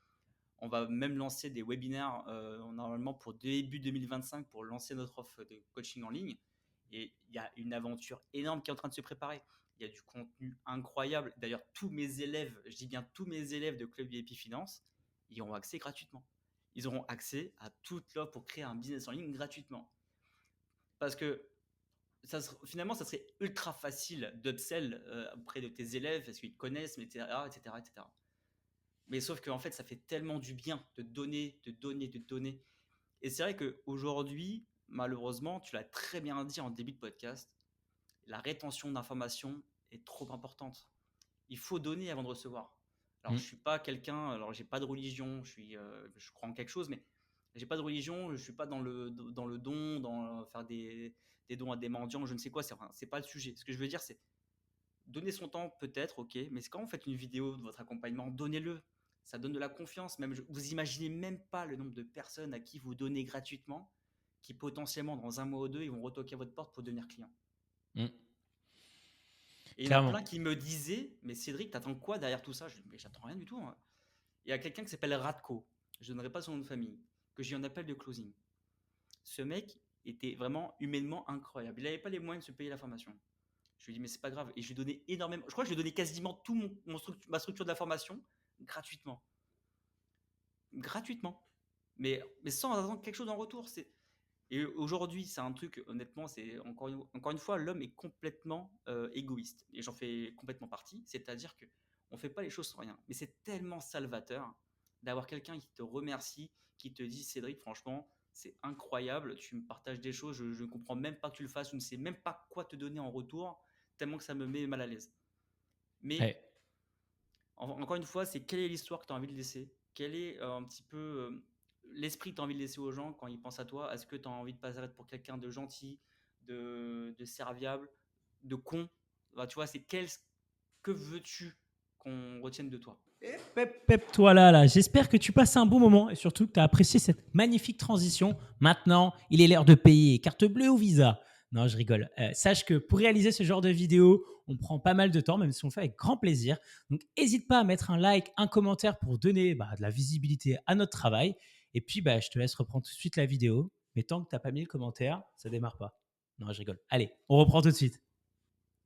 On va même lancer des webinaires normalement pour début 2025 pour lancer notre offre de coaching en ligne. Et il y a une aventure énorme qui est en train de se préparer. Il y a du contenu incroyable. D'ailleurs, tous mes élèves, je dis bien tous mes élèves de Club VIP Finance, ils auront accès gratuitement. Ils auront accès à toute l'offre pour créer un business en ligne gratuitement. Parce que finalement, ça serait ultra facile d'upsell auprès de tes élèves parce qu'ils te connaissent, etc., etc., etc. Mais sauf qu'en fait, ça fait tellement du bien de donner, de donner, de donner. Et c'est vrai qu'aujourd'hui, malheureusement, tu l'as très bien dit en début de podcast, la rétention d'informations est trop importante. Il faut donner avant de recevoir. Alors, je suis pas quelqu'un, alors j'ai pas de religion, je crois en quelque chose, mais j'ai pas de religion, je suis pas dans le don, dans faire des dons à des mendiants, je ne sais quoi, c'est pas le sujet. Ce que je veux dire, c'est donner son temps peut-être, ok, mais quand vous faites une vidéo de votre accompagnement, donnez-le. Ça donne de la confiance. Même, vous imaginez même pas le nombre de personnes à qui vous donnez gratuitement, qui potentiellement dans un mois ou deux, ils vont retoquer à votre porte pour devenir client. Mm. Et il y en a Clairement. plein qui me disaient, mais Cédric, t'attends quoi derrière tout ça? Je dis, mais j'attends rien du tout, hein. Il y a quelqu'un qui s'appelle Radko, je ne donnerai pas son nom de famille, que j'ai en appel de closing. Ce mec était vraiment humainement incroyable. Il n'avait pas les moyens de se payer la formation. Je lui ai dit, mais c'est pas grave. Et je lui ai donné énormément. Je crois que je lui ai donné quasiment tout ma structure de la formation gratuitement. Gratuitement. Mais sans attendre quelque chose en retour. Et aujourd'hui, c'est un truc, honnêtement, c'est encore une fois, l'homme est complètement égoïste. Et j'en fais complètement partie. C'est-à-dire que on fait pas les choses sans rien. Mais c'est tellement salvateur d'avoir quelqu'un qui te remercie, qui te dit, Cédric, franchement, c'est incroyable. Tu me partages des choses, je ne comprends même pas que tu le fasses, je ne sais même pas quoi te donner en retour, tellement que ça me met mal à l'aise. Mais Ouais. encore une fois, c'est quelle est l'histoire que tu as envie de laisser? Quel est un petit peu l'esprit que tu as envie de laisser aux gens quand ils pensent à toi? Est-ce que tu as envie de passer pour quelqu'un de gentil, de serviable, de con? Bah, tu vois, que veux-tu qu'on retienne de toi? Pep, toi là, j'espère que tu passes un bon moment et surtout que tu as apprécié cette magnifique transition. Maintenant, il est l'heure de payer. Carte bleue ou Visa? Non, je rigole. Sache que pour réaliser ce genre de vidéo, on prend pas mal de temps, même si on le fait avec grand plaisir. Donc, n'hésite pas à mettre un like, un commentaire pour donner de la visibilité à notre travail. Et puis, je te laisse reprendre tout de suite la vidéo. Mais tant que tu n'as pas mis le commentaire, ça démarre pas. Non, je rigole. Allez, on reprend tout de suite.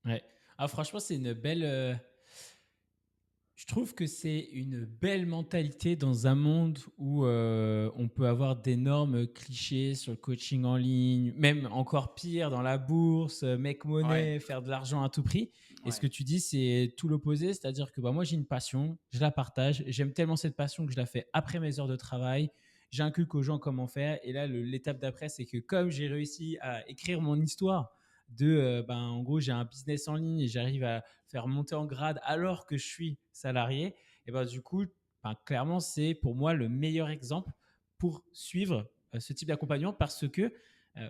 Ouais. Ah, franchement, c'est une belle. Je trouve que c'est une belle mentalité dans un monde où on peut avoir d'énormes clichés sur le coaching en ligne, même encore pire dans la bourse, make Ouais, money, faire de l'argent à tout prix. Et ce ouais, que tu dis, c'est tout l'opposé, c'est-à-dire que moi j'ai une passion, je la partage, j'aime tellement cette passion que je la fais après mes heures de travail, j'inculque aux gens comment faire. Et là, l'étape d'après, c'est que comme j'ai réussi à écrire mon histoire en gros, j'ai un business en ligne et j'arrive à faire monter en grade alors que je suis salarié, et du coup, clairement, c'est pour moi le meilleur exemple pour suivre ce type d'accompagnement parce que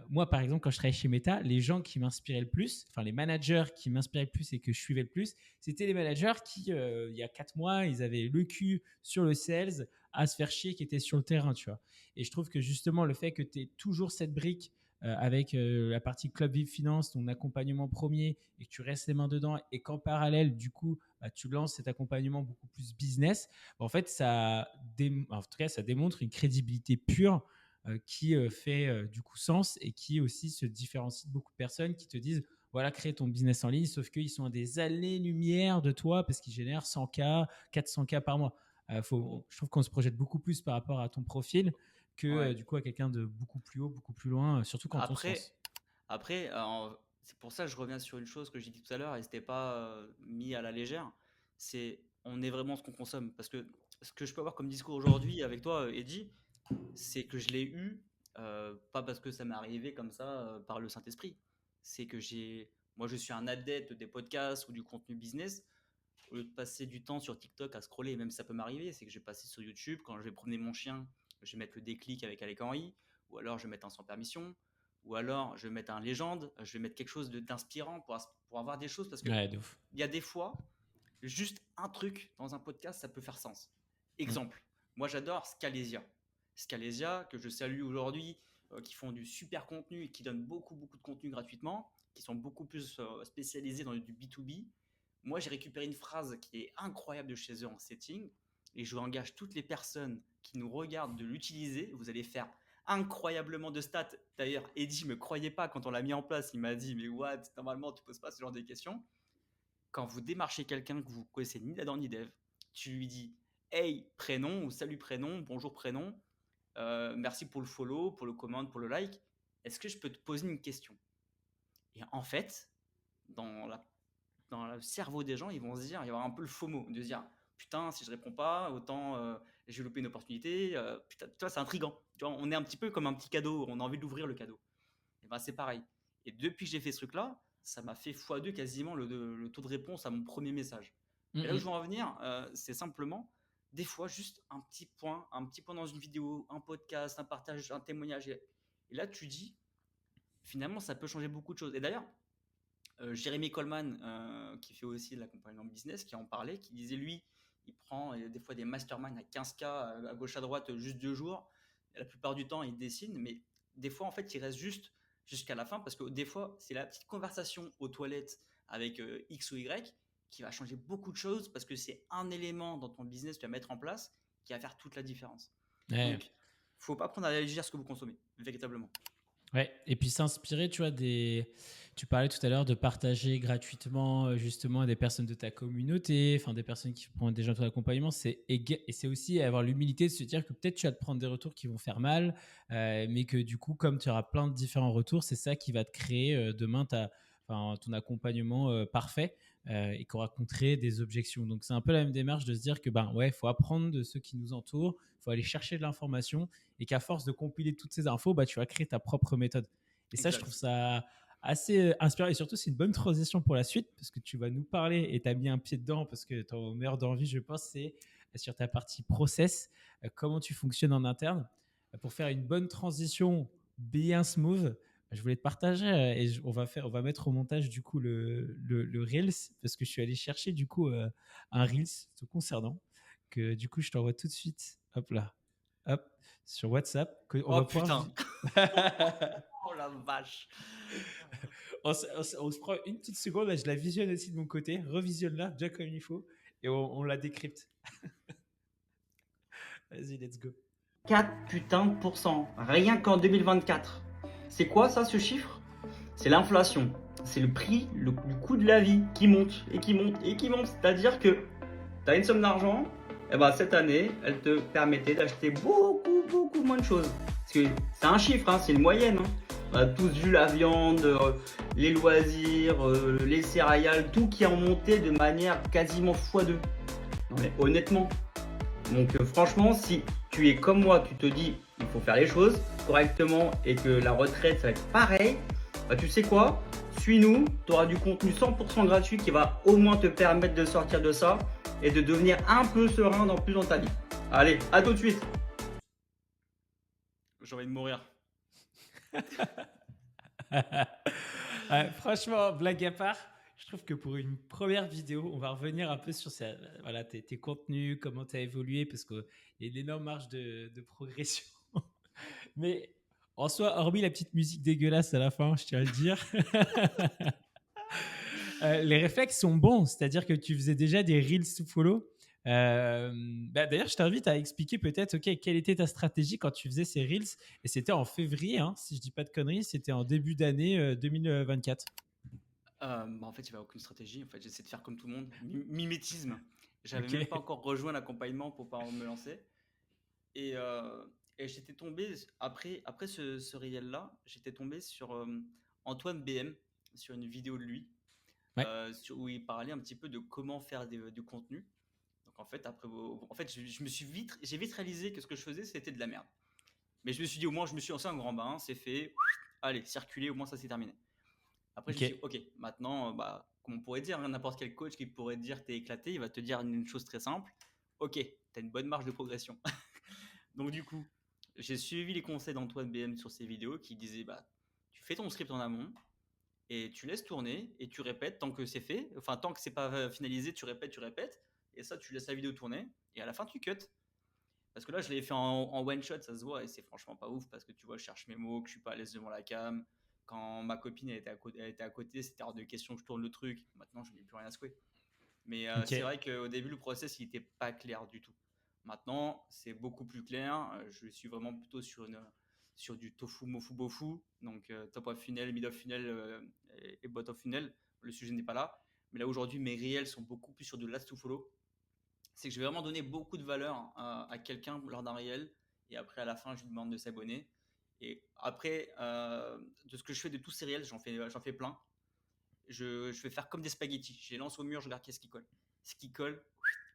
moi, par exemple, quand je travaillais chez Meta, les gens qui m'inspiraient le plus, enfin les managers qui m'inspiraient le plus et que je suivais le plus, c'était les managers qui, il y a 4 mois, ils avaient le cul sur le sales à se faire chier, qui étaient sur le terrain, tu vois. Et je trouve que justement, le fait que tu aies toujours cette brique avec la partie Club Vive Finance, ton accompagnement premier, et que tu restes les mains dedans, et qu'en parallèle, du coup, tu lances cet accompagnement beaucoup plus business, en fait, en tout cas, ça démontre une crédibilité pure qui fait du coup sens et qui aussi se différencie de beaucoup de personnes qui te disent voilà, crée ton business en ligne, sauf qu'ils sont à des années-lumière de toi parce qu'ils génèrent 100K, 400K par mois. Je trouve qu'on se projette beaucoup plus par rapport à ton profil que ouais. du coup à quelqu'un de beaucoup plus haut, beaucoup plus loin, surtout quand on se Après, lance. c'est pour ça que je reviens sur une chose que j'ai dit tout à l'heure et c'était pas mis à la légère. C'est on est vraiment ce qu'on consomme. Parce que ce que je peux avoir comme discours aujourd'hui avec toi, Eddy, c'est que je l'ai eu, pas parce que ça m'est arrivé comme ça par le Saint-Esprit. C'est que moi je suis un adepte des podcasts ou du contenu business. Au lieu de passer du temps sur TikTok à scroller, et même ça peut m'arriver, c'est que je vais passer sur YouTube, quand je vais promener mon chien, je vais mettre le déclic avec Alec Henry, ou alors je vais mettre un sans permission, ou alors je vais mettre un légende, je vais mettre quelque chose d'inspirant pour avoir des choses, parce que Ouais, de ouf. il y a des fois, juste un truc dans un podcast, ça peut faire sens. Mm. Exemple, moi j'adore Scalesia. Scalesia, que je salue aujourd'hui, qui font du super contenu et qui donnent beaucoup, beaucoup de contenu gratuitement, qui sont beaucoup plus spécialisés dans du B2B. Moi, j'ai récupéré une phrase qui est incroyable de chez eux en setting et je engage toutes les personnes qui nous regardent de l'utiliser. Vous allez faire incroyablement de stats. D'ailleurs, Eddie ne me croyait pas quand on l'a mis en place. Il m'a dit, mais what, normalement, tu ne poses pas ce genre de questions. Quand vous démarchez quelqu'un que vous connaissez ni d'Adam ni d'Eve, tu lui dis, hey, prénom ou salut prénom, bonjour prénom, merci pour le follow, pour le comment, pour le like. Est-ce que je peux te poser une question? Et en fait, dans la dans le cerveau des gens, ils vont se dire, il y avoir un peu le FOMO, de se dire, putain, si je réponds pas, autant j'ai loupé une opportunité. Putain, tu vois, c'est intriguant. Tu vois, on est un petit peu comme un petit cadeau, on a envie d'ouvrir le cadeau. Et ben c'est pareil. Et depuis que j'ai fait ce truc-là, ça m'a fait x2 quasiment le taux de réponse à mon premier message. Mm, Et là où je mm. veux en venir, c'est simplement des fois juste un petit point dans une vidéo, un podcast, un partage, un témoignage. Et là, tu dis, finalement, ça peut changer beaucoup de choses. Et d'ailleurs, Jérémy Coleman, qui fait aussi de l'accompagnement business, qui en parlait, qui disait lui, il prend des fois des masterminds à 15K à gauche à droite juste 2 jours. La plupart du temps, il dessine, mais des fois, en fait, il reste juste jusqu'à la fin parce que des fois, c'est la petite conversation aux toilettes avec X ou Y qui va changer beaucoup de choses parce que c'est un élément dans ton business que tu vas mettre en place qui va faire toute la différence. Ouais. Donc, faut pas prendre à la légère ce que vous consommez, véritablement. Ouais, et puis s'inspirer, tu vois, Tu parlais tout à l'heure de partager gratuitement, justement, à des personnes de ta communauté, enfin, des personnes qui prennent déjà ton accompagnement. Et c'est aussi avoir l'humilité de se dire que peut-être tu vas te prendre des retours qui vont faire mal, mais que du coup, comme tu auras plein de différents retours, c'est ça qui va te créer demain enfin, ton accompagnement parfait et qui aura contré des objections. Donc, c'est un peu la même démarche de se dire que, ben, ouais, il faut apprendre de ceux qui nous entourent, il faut aller chercher de l'information et qu'à force de compiler toutes ces infos, bah, tu vas créer ta propre méthode. Et ça, je trouve Exact. ça assez inspirant. Et surtout, c'est une bonne transition pour la suite parce que tu vas nous parler et tu as mis un pied dedans parce que ton meilleur d'envie, je pense, c'est sur ta partie process, comment tu fonctionnes en interne. Pour faire une bonne transition bien smooth, je voulais te partager et on va mettre au montage du coup le Reels parce que je suis allé chercher du coup un Reels te concernant que du coup je t'envoie tout de suite. Hop là, hop, sur WhatsApp. On Oh va pouvoir. putain. Oh la vache. On se prend une petite seconde, là, je la visionne aussi de mon côté, revisionne-la bien comme il faut et on la décrypte. Vas-y, let's go. 4 putains de pourcents, rien qu'en 2024. C'est quoi ça, ce chiffre? C'est l'inflation. C'est le prix, le coût de la vie qui monte et qui monte et qui monte. C'est-à-dire que tu as une somme d'argent, et ben cette année, elle te permettait d'acheter beaucoup, beaucoup moins de choses. Parce que c'est un chiffre, hein, c'est une moyenne. Hein. On a tous vu la viande, les loisirs, les céréales, tout qui a monté de manière quasiment x2. Non mais honnêtement. Donc franchement, si tu es comme moi, tu te dis il faut faire les choses correctement et que la retraite ça va être pareil, bah tu sais quoi? Suis-nous, tu auras du contenu 100% gratuit qui va au moins te permettre de sortir de ça et de devenir un peu serein dans ta vie. Allez, à tout de suite. J'ai envie de mourir. Franchement, blague à part, je trouve que pour une première vidéo, on va revenir un peu sur voilà, tes contenus, comment tu as évolué, parce qu'il y a une énorme marge de progression. Mais en soi, hormis la petite musique dégueulasse à la fin, je tiens à le dire, les réflexes sont bons, c'est-à-dire que tu faisais déjà des reels to follow. D'ailleurs, je t'invite à expliquer peut-être quelle était ta stratégie quand tu faisais ces reels. Et c'était en février, hein, si je dis pas de conneries, c'était en début d'année 2024. En fait, il n'y avait aucune stratégie. En fait, j'essaie de faire comme tout le monde. Mimétisme. J'avais Ok. même pas encore rejoint l'accompagnement pour pas me lancer. Et, euh, et j'étais tombé, après ce réel-là, j'étais tombé sur Antoine BM, sur une vidéo de lui, Ouais. où il parlait un petit peu de comment faire du contenu. Donc en fait, je me suis j'ai vite réalisé que ce que je faisais, c'était de la merde. Mais je me suis dit, au moins, je me suis lancé un grand bain, c'est fait, allez, circuler, au moins ça c'est terminé. Après, je Ok. me suis dit, ok, maintenant, comme on pourrait dire, hein, n'importe quel coach qui pourrait te dire t'es éclaté, il va te dire une chose très simple, ok, t'as une bonne marge de progression. Donc du coup, j'ai suivi les conseils d'Antoine BM sur ses vidéos qui disait tu fais ton script en amont et tu laisses tourner et tu répètes tant que c'est fait, enfin tant que c'est pas finalisé, tu répètes et ça tu laisses la vidéo tourner et à la fin tu cut. Parce que là je l'ai fait en one shot, ça se voit et c'est franchement pas ouf parce que tu vois je cherche mes mots, que je suis pas à l'aise devant la cam. Quand ma copine elle était à côté, c'était hors de question que je tourne le truc. Maintenant je n'ai plus rien à secouer. Mais Ok. c'est vrai qu'au début, le process, il n'était pas clair du tout. Maintenant, c'est beaucoup plus clair. Je suis vraiment plutôt sur du tofu, mofu, bofu. Donc, top of funnel, mid of funnel et bottom of funnel. Le sujet n'est pas là. Mais là, aujourd'hui, mes réels sont beaucoup plus sur de last to follow. C'est que je vais vraiment donner beaucoup de valeur à quelqu'un lors d'un réel. Et après, à la fin, je lui demande de s'abonner. Et après, de ce que je fais de tous ces réels, j'en fais plein. Je vais faire comme des spaghettis. Je les lance au mur, je regarde qu'est-ce qui colle. Ce qui colle,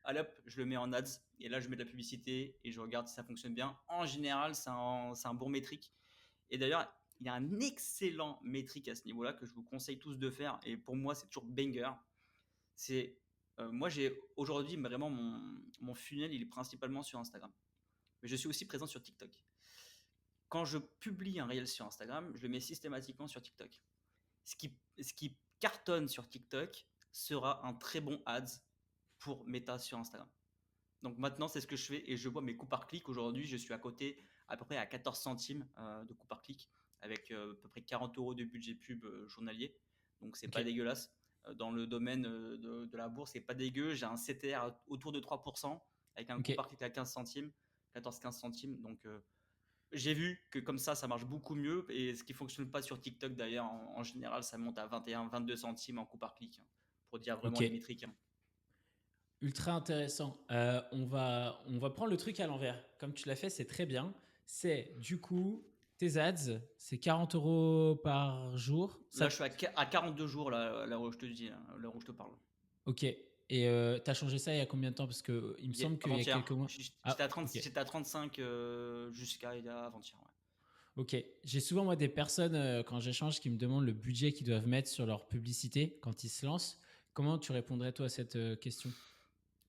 allez hop, je le mets en ads. Et là, je mets de la publicité et je regarde si ça fonctionne bien. En général, c'est un bon métrique. Et d'ailleurs, il y a un excellent métrique à ce niveau-là que je vous conseille tous de faire. Et pour moi, c'est toujours banger. C'est moi, j'ai aujourd'hui vraiment mon funnel, il est principalement sur Instagram. Mais je suis aussi présent sur TikTok. Quand je publie un réel sur Instagram, je le mets systématiquement sur TikTok. Ce qui cartonne sur TikTok sera un très bon ads pour Meta sur Instagram. Donc maintenant, c'est ce que je fais et je vois mes coûts par clic. Aujourd'hui, je suis à peu près à 14 centimes de coûts par clic avec à peu près 40 € de budget pub journalier. Donc c'est Ok. pas dégueulasse. dans le domaine de la bourse, c'est pas dégueu. J'ai un CTR autour de 3% avec un Ok. coût par clic à 15 centimes, 14-15 centimes. Donc, j'ai vu que comme ça marche beaucoup mieux. Et ce qui fonctionne pas sur TikTok d'ailleurs, en général, ça monte à 21-22 centimes en coût par clic, hein, pour dire vraiment Ok. les métriques, hein. Ultra intéressant. On va prendre le truc à l'envers. Comme tu l'as fait, c'est très bien. C'est du coup, tes ads, c'est 40 euros par jour. Là, je suis à 42 jours, là où je te dis, là où je te parle. Ok. Et tu as changé ça il y a combien de temps? Parce que il me semble qu'il y a quelques Avant-hier. mois. J'étais Ah, à 30, ok. j'étais à 35 jusqu'à avant-hier. Ouais. Ok. J'ai souvent, moi, des personnes, quand j'échange, qui me demandent le budget qu'ils doivent mettre sur leur publicité quand ils se lancent. Comment tu répondrais, toi, à cette question?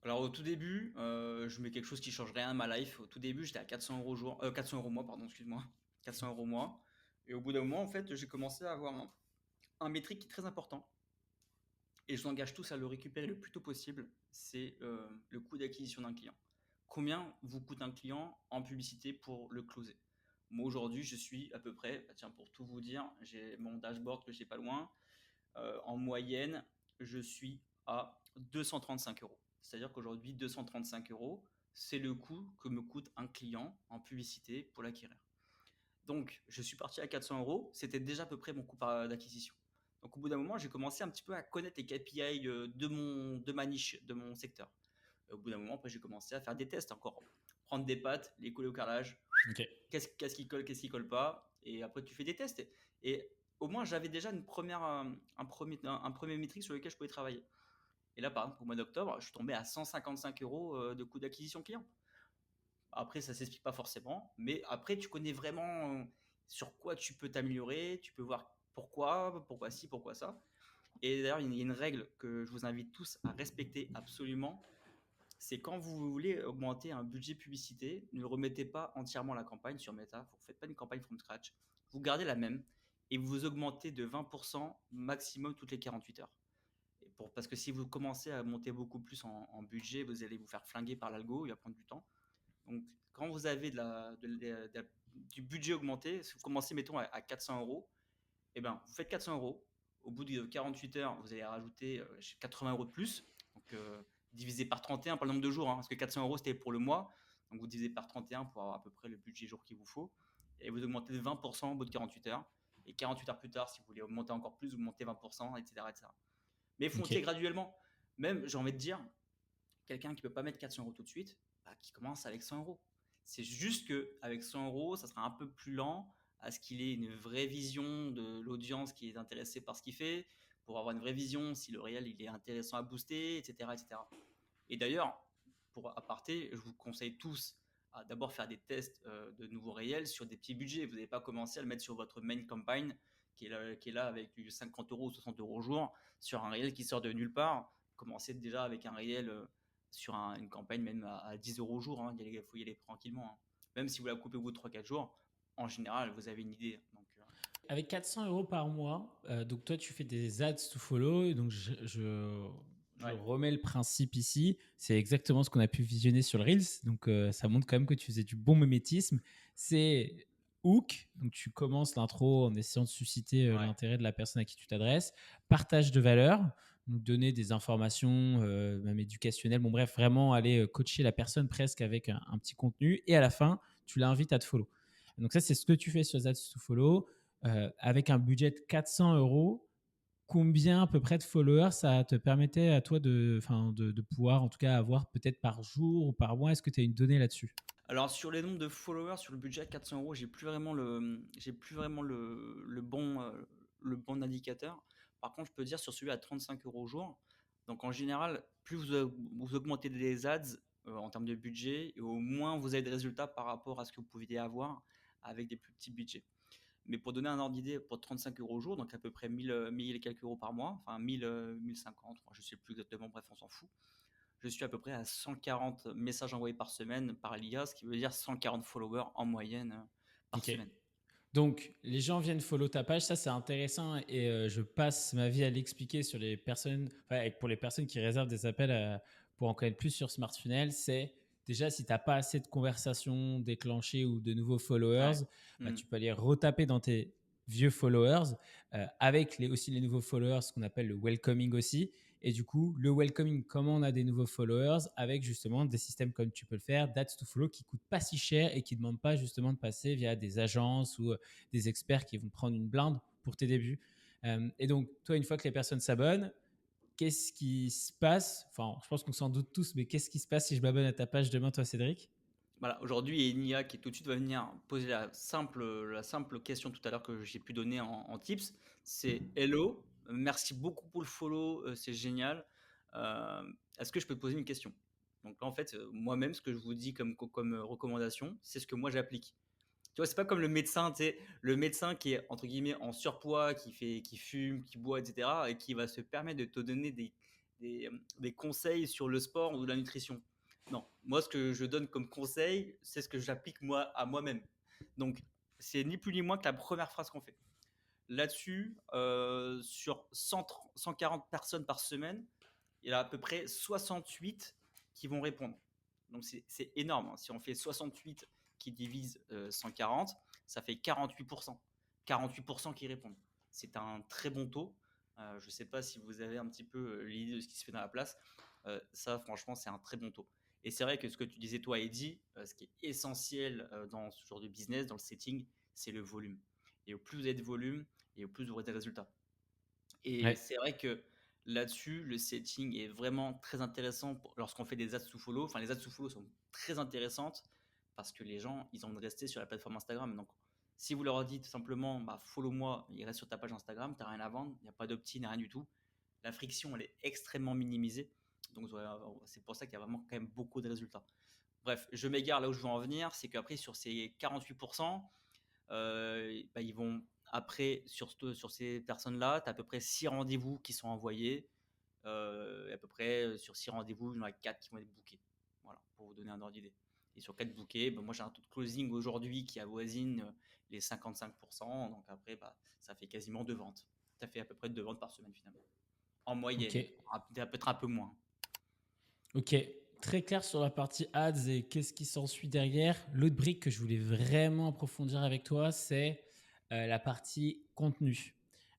Alors au tout début, je mets quelque chose qui change rien à ma life. Au tout début, j'étais à 400 euros jour, 400 euros mois, pardon, excuse-moi, 400 euros mois. Et au bout d'un moment, en fait, j'ai commencé à avoir un métrique qui est très important. Et je vous engage tous à le récupérer le plus tôt possible. C'est le coût d'acquisition d'un client. Combien vous coûte un client en publicité pour le closer? Moi aujourd'hui, je suis à peu près, bah, tiens, pour tout vous dire, j'ai mon dashboard que j'ai pas loin. En moyenne, je suis à 235 euros. C'est-à-dire qu'aujourd'hui, 235 euros, c'est le coût que me coûte un client en publicité pour l'acquérir. Donc, je suis parti à 400 euros. C'était déjà à peu près mon coût d'acquisition. Donc, au bout d'un moment, j'ai commencé un petit peu à connaître les KPI de ma niche, de mon secteur. Et au bout d'un moment, après, j'ai commencé à faire des tests encore. Prendre des pâtes, les coller au carrelage. Ok. Qu'est-ce qui colle pas. Et après, tu fais des tests. Et au moins, j'avais déjà un premier métrique sur lequel je pouvais travailler. Et là, par exemple, au mois d'octobre, je suis tombé à 155 euros de coût d'acquisition client. Après, ça s'explique pas forcément, mais après, tu connais vraiment sur quoi tu peux t'améliorer, tu peux voir pourquoi ci, pourquoi ça. Et d'ailleurs, il y a une règle que je vous invite tous à respecter absolument, c'est quand vous voulez augmenter un budget publicité, ne remettez pas entièrement la campagne sur Meta, vous ne faites pas une campagne from scratch, vous gardez la même et vous augmentez de 20% maximum toutes les 48 heures. Parce que si vous commencez à monter beaucoup plus en budget, vous allez vous faire flinguer par l'algo, il va prendre du temps. Donc, quand vous avez du budget augmenté, si vous commencez, mettons, à 400 euros, eh ben, vous faites 400 euros. Au bout de 48 heures, vous allez rajouter 80 euros de plus. Donc, divisé par 31 par le nombre de jours, hein, parce que 400 euros, c'était pour le mois. Donc, vous divisez par 31 pour avoir à peu près le budget jour qu'il vous faut. Et vous augmentez de 20% au bout de 48 heures. Et 48 heures plus tard, si vous voulez augmenter encore plus, vous montez 20%, etc., etc. Mais Ok. foncez graduellement. Même, j'ai envie de dire, quelqu'un qui ne peut pas mettre 400 euros tout de suite, bah, qui commence avec 100 euros. C'est juste qu'avec 100 euros, ça sera un peu plus lent à ce qu'il ait une vraie vision de l'audience qui est intéressée par ce qu'il fait, pour avoir une vraie vision si le réel il est intéressant à booster, etc. etc. Et d'ailleurs, pour aparté, je vous conseille tous à d'abord faire des tests de nouveaux réels sur des petits budgets. Vous n'avez pas commencé à le mettre sur votre main campagne qui est là avec du 50 euros ou 60 euros au jour sur un réel qui sort de nulle part. Commencez déjà avec un réel sur une campagne même à 10 euros au jour, hein. Il faut y aller tranquillement, hein. Même si vous la coupez au bout de 3-4 jours, en général, vous avez une idée. Donc, Avec 400 euros par mois, donc toi, tu fais des ads to follow. Donc, je ouais. remets le principe ici. C'est exactement ce qu'on a pu visionner sur le Reels. Donc, ça montre quand même que tu faisais du bon mimétisme. C'est hook. Donc, tu commences l'intro en essayant de susciter Ouais. l'intérêt de la personne à qui tu t'adresses. Partage de valeur. Donc, donner des informations, même éducationnelles. Bon, bref, vraiment aller coacher la personne presque avec un petit contenu. Et à la fin, tu l'invites à te follow. Donc, ça, c'est ce que tu fais sur les ads to follow. Avec un budget de 400 euros, combien à peu près de followers ça te permettait à toi de pouvoir en tout cas avoir peut-être par jour ou par mois? Est-ce que tu as une donnée là-dessus? Alors sur les nombres de followers sur le budget à 400 euros, j'ai plus vraiment le bon indicateur. Par contre, je peux dire sur celui à 35 euros au jour. Donc en général, plus vous augmentez les ads en termes de budget, et au moins vous avez des résultats par rapport à ce que vous pouviez avoir avec des plus petits budgets. Mais pour donner un ordre d'idée, pour 35 euros au jour, donc à peu près 1000 et quelques euros par mois, enfin 1050, je ne sais plus exactement, bref, on s'en fout. Je suis à peu près à 140 messages envoyés par semaine par l'IA, ce qui veut dire 140 followers en moyenne par Ok. semaine. Donc, les gens viennent follow ta page, ça c'est intéressant et je passe ma vie à l'expliquer sur les personnes, enfin, pour les personnes qui réservent des appels pour en connaître plus sur Smart Funnel. C'est déjà si tu n'as pas assez de conversations déclenchées ou de nouveaux followers, Ouais. bah, Mm. tu peux aller retaper dans tes vieux followers, avec aussi les nouveaux followers, ce qu'on appelle le welcoming aussi. Et du coup, le welcoming, comment on a des nouveaux followers, avec justement des systèmes comme tu peux le faire, d'Ads to Follow, qui ne coûtent pas si cher et qui ne demandent pas justement de passer via des agences ou des experts qui vont prendre une blinde pour tes débuts. Et donc, toi, une fois que les personnes s'abonnent, qu'est-ce qui se passe? Enfin, je pense qu'on s'en doute tous, mais qu'est-ce qui se passe si je m'abonne à ta page demain, toi, Cédric? Voilà, aujourd'hui, il y a une IA qui tout de suite va venir poser la simple question tout à l'heure que j'ai pu donner en tips. C'est Hello, merci beaucoup pour le follow, c'est génial. Euh, Est-ce que je peux te poser une question? Donc là, en fait, moi-même, ce que je vous dis comme recommandation, c'est ce que moi j'applique. Tu vois, c'est pas comme le médecin, tu sais, le médecin qui est entre guillemets en surpoids, qui fume, qui boit, etc., et qui va se permettre de te donner des conseils sur le sport ou la nutrition. Non, moi, ce que je donne comme conseil, c'est ce que j'applique moi à moi-même. Donc, c'est ni plus ni moins que la première phrase qu'on fait. Là-dessus, sur 140 personnes par semaine, il y a à peu près 68 qui vont répondre. Donc c'est énorme, hein. Si on fait 68 qui divise 140, ça fait 48%. 48% qui répondent. C'est un très bon taux. Je ne sais pas si vous avez un petit peu l'idée de ce qui se fait dans la place. Ça, franchement, c'est un très bon taux. Et c'est vrai que ce que tu disais, toi, Eddy, ce qui est essentiel dans ce genre de business, dans le setting, c'est le volume. Et au plus vous avez de volume, et au plus vous aurez des résultats. Et Ouais. c'est vrai que là-dessus, le setting est vraiment très intéressant lorsqu'on fait des ads to follow. Enfin, les ads to follow sont très intéressantes parce que les gens, ils ont envie de rester sur la plateforme Instagram. Donc, si vous leur dites simplement, bah, follow-moi, ils restent sur ta page Instagram, tu n'as rien à vendre, il n'y a pas d'opt-in, rien du tout. La friction, elle est extrêmement minimisée. Donc, c'est pour ça qu'il y a vraiment quand même beaucoup de résultats. Bref, je m'égare là où je veux en venir, c'est qu'après, sur ces 48%, bah, ils vont après, sur ces personnes-là, tu as à peu près 6 rendez-vous qui sont envoyés. À peu près sur 6 rendez-vous, il y en a 4 qui vont être bookés. Voilà, pour vous donner un ordre d'idée. Et sur 4 bookés, bah, moi j'ai un taux de closing aujourd'hui qui avoisine les 55%. Donc après, bah, ça fait quasiment 2 ventes. Ça fait à peu près 2 ventes par semaine finalement. En Ok. moyenne. Peut-être un peu moins. Ok, très clair sur la partie ads et qu'est-ce qui s'ensuit derrière. L'autre brique que je voulais vraiment approfondir avec toi, c'est la partie contenu.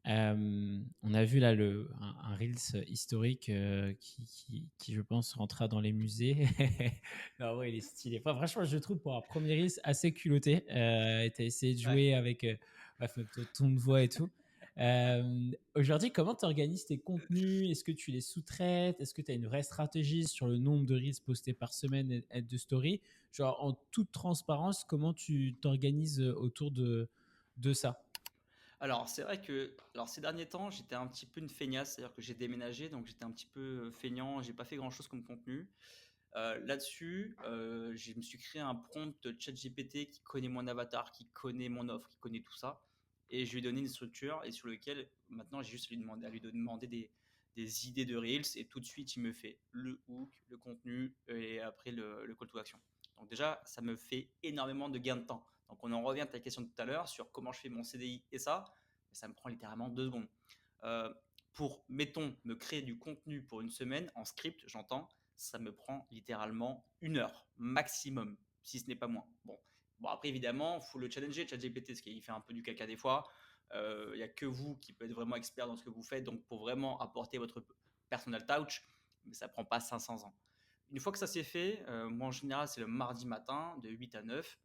On a vu là un Reels historique qui, je pense, rentrera dans les musées. Non, ouais, il est stylé. Enfin, franchement, je trouve pour un premier Reels assez culotté. Tu as essayé de Ouais. jouer avec bref, notre ton de voix et tout. Aujourd'hui, comment tu organises tes contenus? Est-ce que tu les sous-traites? Est-ce que tu as une vraie stratégie sur le nombre de reels postés par semaine et de stories? Genre, en toute transparence, comment tu t'organises autour de ça? Alors, c'est vrai que ces derniers temps, j'étais un petit peu une feignasse, c'est-à-dire que j'ai déménagé, donc j'étais un petit peu feignant, j'ai pas fait grand-chose comme contenu. Là-dessus, je me suis créé un prompt ChatGPT qui connaît mon avatar, qui connaît mon offre, qui connaît tout ça. Et je lui ai donné une structure et sur lequel maintenant j'ai juste à lui demander des idées de Reels et tout de suite il me fait le hook, le contenu et après le call to action. Donc déjà, ça me fait énormément de gains de temps. Donc on en revient à ta question de tout à l'heure sur comment je fais mon CDI et ça me prend littéralement 2 secondes. Euh, pour, mettons, me créer du contenu pour une semaine en script, j'entends, ça me prend littéralement 1 heure maximum, si ce n'est pas moins. Bon après évidemment, il faut le challenger, ChatGPT, parce qu'il fait un peu du caca des fois. Il n'y a que vous qui peut être vraiment expert dans ce que vous faites, donc pour vraiment apporter votre personal touch, mais ça prend pas 500 ans. Une fois que ça c'est fait, moi en général c'est le mardi matin de 8 à 9.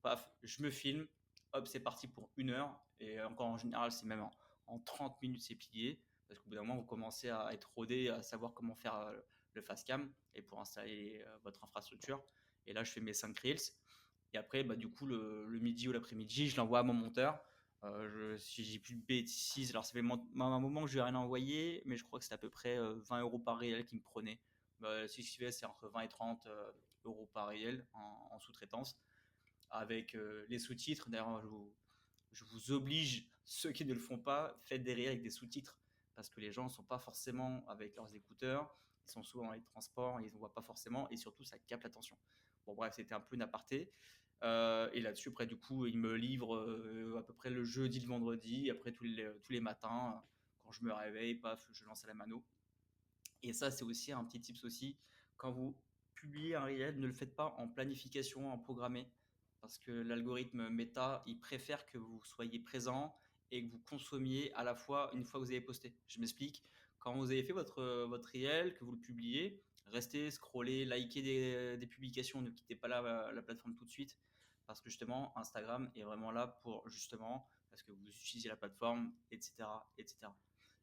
Paf, je me filme, hop, c'est parti pour 1 heure. Et encore en général, c'est même en 30 minutes, c'est plié. Parce qu'au bout d'un moment, vous commencez à être rodé, à savoir comment faire le fast cam et pour installer votre infrastructure. Et là, je fais mes 5 reels. Et après, bah, du coup, le midi ou l'après-midi, je l'envoie à mon monteur. Si j'ai plus de bêtises, alors ça fait un moment que je lui ai rien envoyé, mais je crois que c'est à peu près 20 euros par réel qui me prenait. Bah, si je fais, c'est entre 20 et 30 euros par réel en sous-traitance avec les sous-titres. D'ailleurs, je vous oblige, ceux qui ne le font pas, faites des réels avec des sous-titres parce que les gens ne sont pas forcément avec leurs écouteurs, ils sont souvent dans les transports, ils ne voient pas forcément et surtout ça capte l'attention. Bon, bref, c'était un peu une aparté. Et là-dessus, après, du coup, ils me livrent à peu près le jeudi, le vendredi, après tous les matins, quand je me réveille, paf, je lance à la mano. Et ça, c'est aussi un petit tips aussi. Quand vous publiez un réel, ne le faites pas en planification, en programmé, parce que l'algorithme Meta, il préfère que vous soyez présent et que vous consommiez à la fois une fois que vous avez posté. Je m'explique. Quand vous avez fait votre réel, que vous le publiez, restez, scrollez, likez des publications, ne quittez pas la plateforme tout de suite parce que justement, Instagram est vraiment là pour justement, parce que vous utilisez la plateforme, etc., etc.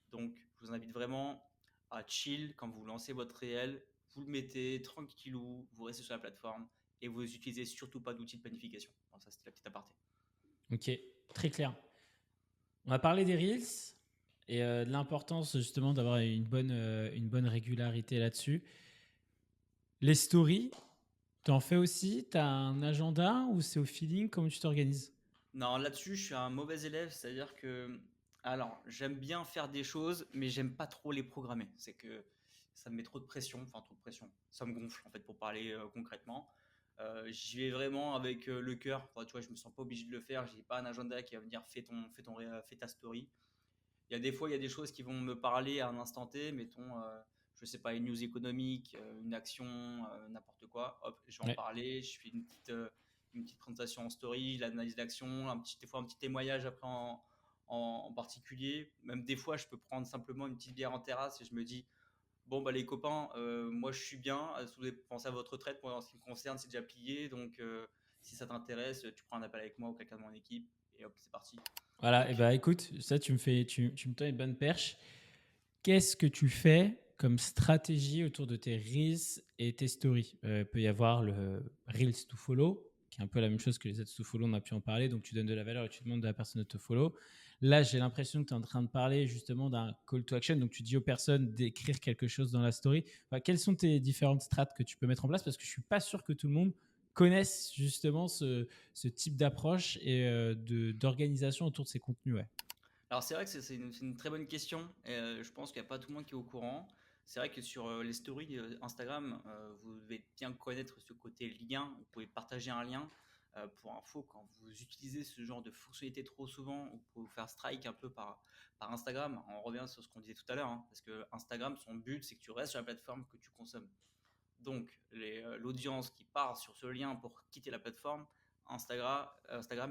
Donc, je vous invite vraiment à chill quand vous lancez votre réel, vous le mettez tranquillou, vous restez sur la plateforme et vous utilisez surtout pas d'outils de planification. Donc ça, c'était la petite aparté. Ok, très clair. On va parler des Reels et de l'importance justement d'avoir une bonne régularité là-dessus. Les stories, t'en fais aussi? T'as un agenda ou c'est au feeling? Comment tu t'organises? Non, là-dessus, je suis un mauvais élève, c'est-à-dire que, alors, j'aime bien faire des choses, mais j'aime pas trop les programmer. C'est que ça me met trop de pression, enfin trop de pression. Ça me gonfle en fait, pour parler concrètement. J'y vais vraiment avec le cœur. Enfin, tu vois, je me sens pas obligé de le faire. J'ai pas un agenda qui va me dire fais ta story. Il y a des fois, il y a des choses qui vont me parler à un instant T, mettons, je sais pas, une news économique, une action, n'importe quoi. Hop, je vais en Ouais. parler. Je fais une petite présentation en story, l'analyse d'action, des fois un petit témoignage après en particulier. Même des fois, je peux prendre simplement une petite bière en terrasse et je me dis, bon, bah les copains, moi je suis bien. Si vous avez pensé à votre retraite, moi en ce qui me concerne, c'est déjà plié. Donc, si ça t'intéresse, tu prends un appel avec moi ou quelqu'un de mon équipe et hop, c'est parti. Voilà, et Donc, bah écoute, ça tu me tends une bonne perche. Qu'est-ce que tu fais comme stratégie autour de tes Reels et tes stories? Il peut y avoir le Reels to follow, qui est un peu la même chose que les ads to follow, on a pu en parler. Donc, tu donnes de la valeur et tu demandes à la personne de te follow. Là, j'ai l'impression que tu es en train de parler justement d'un call to action. Donc, tu dis aux personnes d'écrire quelque chose dans la story. Enfin, quelles sont tes différentes strates que tu peux mettre en place? Parce que je ne suis pas sûr que tout le monde connaisse justement ce type d'approche et d'organisation autour de ces contenus. Ouais. alors c'est vrai que c'est une très bonne question. Et, je pense qu'il n'y a pas tout le monde qui est au courant. C'est vrai que sur les stories Instagram, vous devez bien connaître ce côté lien. Vous pouvez partager un lien. Pour info, quand vous utilisez ce genre de fonctionnalité trop souvent, vous pouvez vous faire strike un peu par Instagram. On revient sur ce qu'on disait tout à l'heure, hein, parce que Instagram, son but, c'est que tu restes sur la plateforme que tu consommes. Donc, l'audience qui part sur ce lien pour quitter la plateforme, Instagram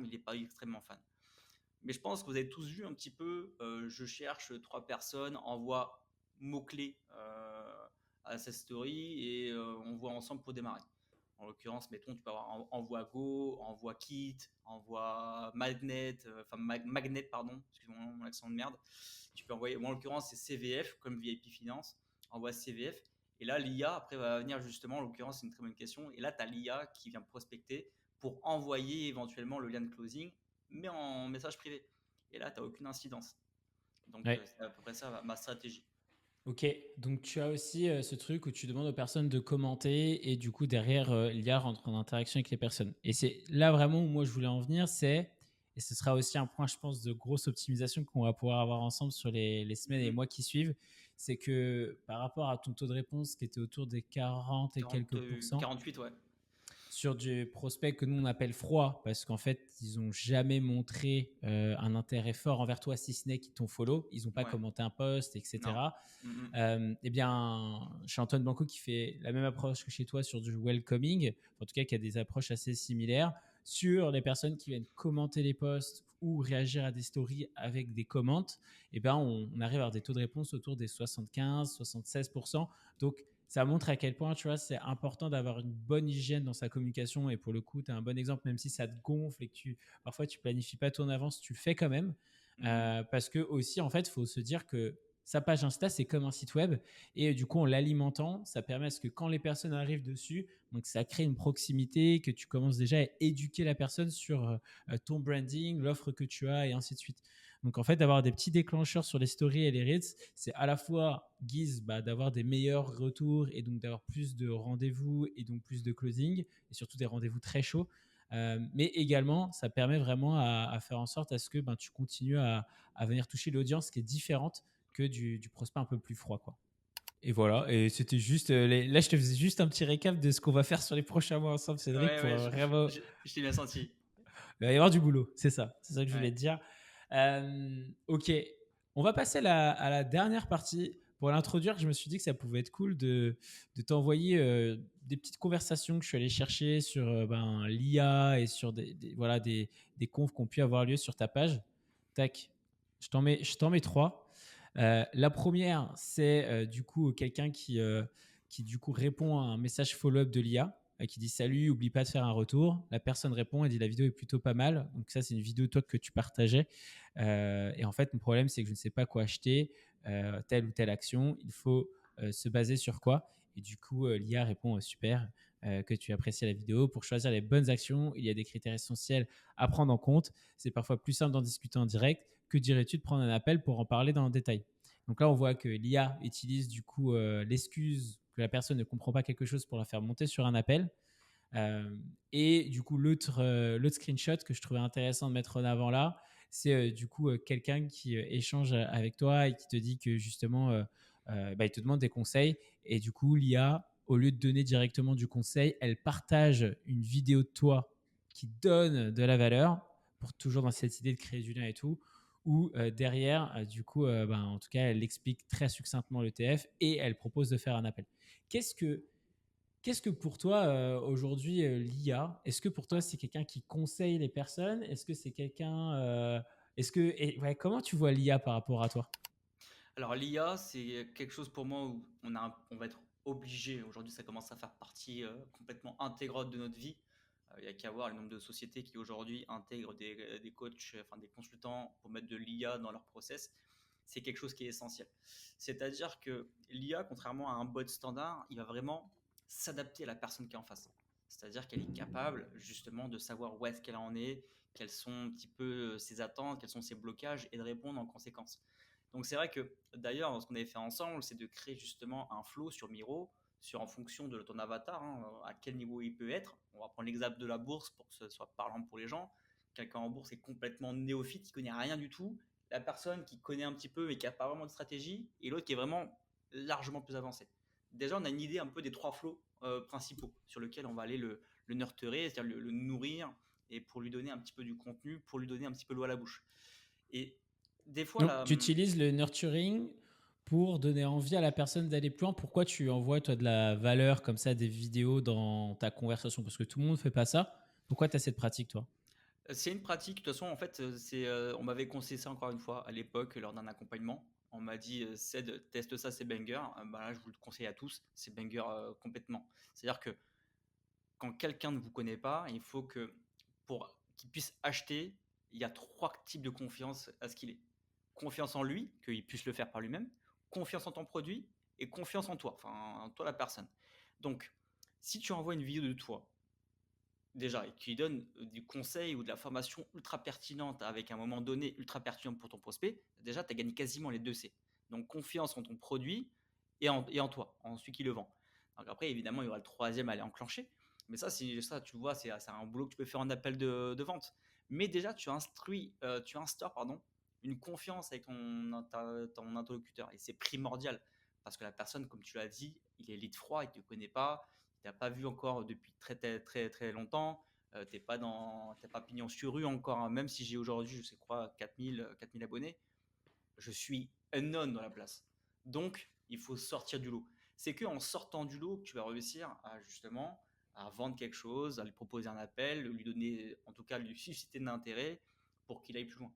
il n'est pas extrêmement fan. Mais je pense que vous avez tous vu un petit peu, je cherche trois personnes, envoie mots-clés à cette story et on voit ensemble pour démarrer. En l'occurrence, mettons, tu peux avoir envoie Go, envoie Kit, envoie Magnet, Magnet, pardon, excuse-moi mon accent de merde. Tu peux envoyer, moi en l'occurrence, c'est CVF, comme VIP Finance, envoie CVF. Et là, l'IA, après, va venir justement, en l'occurrence, c'est une très bonne question. Et là, tu as l'IA qui vient prospecter pour envoyer éventuellement le lien de closing mais en message privé. Et là, tu n'as aucune incidence. Donc, Ouais. c'est à peu près ça ma stratégie. Ok, donc tu as aussi ce truc où tu demandes aux personnes de commenter et du coup derrière l'IA rentre en interaction avec les personnes. Et c'est là vraiment où moi je voulais en venir, et ce sera aussi un point je pense de grosse optimisation qu'on va pouvoir avoir ensemble sur les semaines et les Mhm. mois qui suivent, c'est que par rapport à ton taux de réponse qui était autour des 40 et 40, quelques pourcents, 48, ouais. sur du prospect que nous on appelle froid parce qu'en fait ils n'ont jamais montré un intérêt fort envers toi si ce n'est qu'ils t'ont follow, ils n'ont pas Ouais. commenté un post, Non. etc. Mhm. Eh bien, chez Antoine Blanco qui fait la même approche que chez toi sur du welcoming, en tout cas qui a des approches assez similaires, sur les personnes qui viennent commenter les posts ou réagir à des stories avec des commentes, eh bien, on arrive à avoir des taux de réponse autour des 75-76%. Donc, ça montre à quel point, tu vois, c'est important d'avoir une bonne hygiène dans sa communication. Et pour le coup, tu as un bon exemple, même si ça te gonfle et que parfois tu planifies pas tout en avance, tu le fais quand même. Mhm. Parce que aussi, en fait, il faut se dire que sa page Insta, c'est comme un site web. Et du coup, en l'alimentant, ça permet à ce que quand les personnes arrivent dessus, donc ça crée une proximité, que tu commences déjà à éduquer la personne sur ton branding, l'offre que tu as et ainsi de suite. Donc en fait, d'avoir des petits déclencheurs sur les stories et les reels, c'est à la fois guise d'avoir des meilleurs retours et donc d'avoir plus de rendez-vous et donc plus de closing et surtout des rendez-vous très chauds. Mais également, ça permet vraiment à faire en sorte à ce que tu continues à venir toucher l'audience qui est différente que du prospect un peu plus froid, quoi. Et voilà, et c'était juste. Là, je te faisais juste un petit récap de ce qu'on va faire sur les prochains mois ensemble, Cédric, Ouais, pour ouais, vraiment. je t'ai bien senti. Il va y avoir du boulot, c'est ça. C'est ça que je voulais Ouais. te dire. Ok, on va passer à la dernière partie. Pour l'introduire, je me suis dit que ça pouvait être cool de t'envoyer des petites conversations que je suis allé chercher sur l'IA et sur voilà, des confs qui ont pu avoir lieu sur ta page. Tac. Je t'en mets trois. La première, c'est du coup quelqu'un qui du coup répond à un message follow-up de l'IA qui dit salut, oublie pas de faire un retour. La personne répond et dit la vidéo est plutôt pas mal. Donc ça, c'est une vidéo toi que tu partageais. Et en fait, mon problème, c'est que je ne sais pas quoi acheter, telle ou telle action. Il faut se baser sur quoi. Et du coup, l'IA répond super. Que tu apprécies la vidéo. Pour choisir les bonnes actions, il y a des critères essentiels à prendre en compte. C'est parfois plus simple d'en discuter en direct que dirais-tu de prendre un appel pour en parler dans le détail. Donc là, on voit que l'IA utilise du coup l'excuse que la personne ne comprend pas quelque chose pour la faire monter sur un appel. Et du coup, l'autre screenshot que je trouvais intéressant de mettre en avant là, c'est du coup quelqu'un qui échange avec toi et qui te dit que justement, il te demande des conseils. Et du coup, l'IA, au lieu de donner directement du conseil, elle partage une vidéo de toi qui donne de la valeur, pour toujours dans cette idée de créer du lien et tout. Ou derrière, du coup, en tout cas, elle explique très succinctement le TF et elle propose de faire un appel. Qu'est-ce que Qu'est-ce que pour toi aujourd'hui l'IA, est-ce que pour toi c'est quelqu'un qui conseille les personnes? Est-ce que c'est quelqu'un ouais, comment tu vois l'IA par rapport à toi? Alors l'IA, c'est quelque chose pour moi où on va être obligé. Aujourd'hui, ça commence à faire partie complètement intégrante de notre vie. Il n'y a qu'à voir le nombre de sociétés qui aujourd'hui intègrent des coachs, enfin des consultants pour mettre de l'IA dans leur process. C'est quelque chose qui est essentiel. C'est-à-dire que l'IA, contrairement à un bot standard, il va vraiment s'adapter à la personne qui est en face. C'est-à-dire qu'elle est capable justement de savoir où est-ce qu'elle en est, quelles sont un petit peu ses attentes, quels sont ses blocages et de répondre en conséquence. Donc c'est vrai que d'ailleurs, ce qu'on avait fait ensemble, c'est de créer justement un flow sur Miro, en fonction de ton avatar, hein, à quel niveau il peut être. On va prendre l'exemple de la bourse pour que ce soit parlant pour les gens. Quelqu'un en bourse est complètement néophyte, il connaît rien du tout. La personne qui connaît un petit peu mais qui n'a pas vraiment de stratégie, et l'autre qui est vraiment largement plus avancé. Déjà, on a une idée un peu des trois flots principaux sur lesquels on va aller le nurturer, c'est-à-dire le nourrir, et pour lui donner un petit peu du contenu, pour lui donner un petit peu l'eau à la bouche. Et des fois, Donc là, tu utilises le nurturing pour donner envie à la personne d'aller plus loin. Pourquoi tu envoies toi de la valeur comme ça, des vidéos dans ta conversation? Parce que tout le monde ne fait pas ça. Pourquoi tu as cette pratique toi? c'est une pratique, de toute façon, en fait, on m'avait conseillé ça encore une fois à l'époque lors d'un accompagnement. On m'a dit, Ced, teste ça, c'est banger. Là, je vous le conseille à tous, c'est banger complètement. C'est-à-dire que quand quelqu'un ne vous connaît pas, il faut que pour qu'il puisse acheter, il y a trois types de confiance à ce qu'il est. Confiance en lui, qu'il puisse le faire par lui-même, confiance en ton produit et confiance en toi, enfin en toi la personne. Donc, si tu envoies une vidéo de toi, déjà, et qui lui donne du conseil ou de la formation ultra pertinente avec un moment donné ultra pertinent pour ton prospect, déjà, tu as gagné quasiment les deux C. Donc, confiance en ton produit et en toi, en celui qui le vend. Donc après, évidemment, il y aura le troisième à aller enclencher. Mais ça, tu vois, c'est un boulot que tu peux faire en appel de vente. Mais déjà, tu instaures une confiance avec ton interlocuteur. Et c'est primordial. Parce que la personne, comme tu l'as dit, il est lead froid, il ne te connaît pas, il t'a pas vu encore depuis très, très, très, très longtemps. T'es pas pignon sur rue encore, hein. Même si j'ai aujourd'hui, je sais quoi, 4000 abonnés, je suis unknown dans la place. Donc, il faut sortir du lot. C'est qu'en sortant du lot que tu vas réussir à justement à vendre quelque chose, à lui proposer un appel, lui donner, en tout cas, lui susciter de l'intérêt pour qu'il aille plus loin.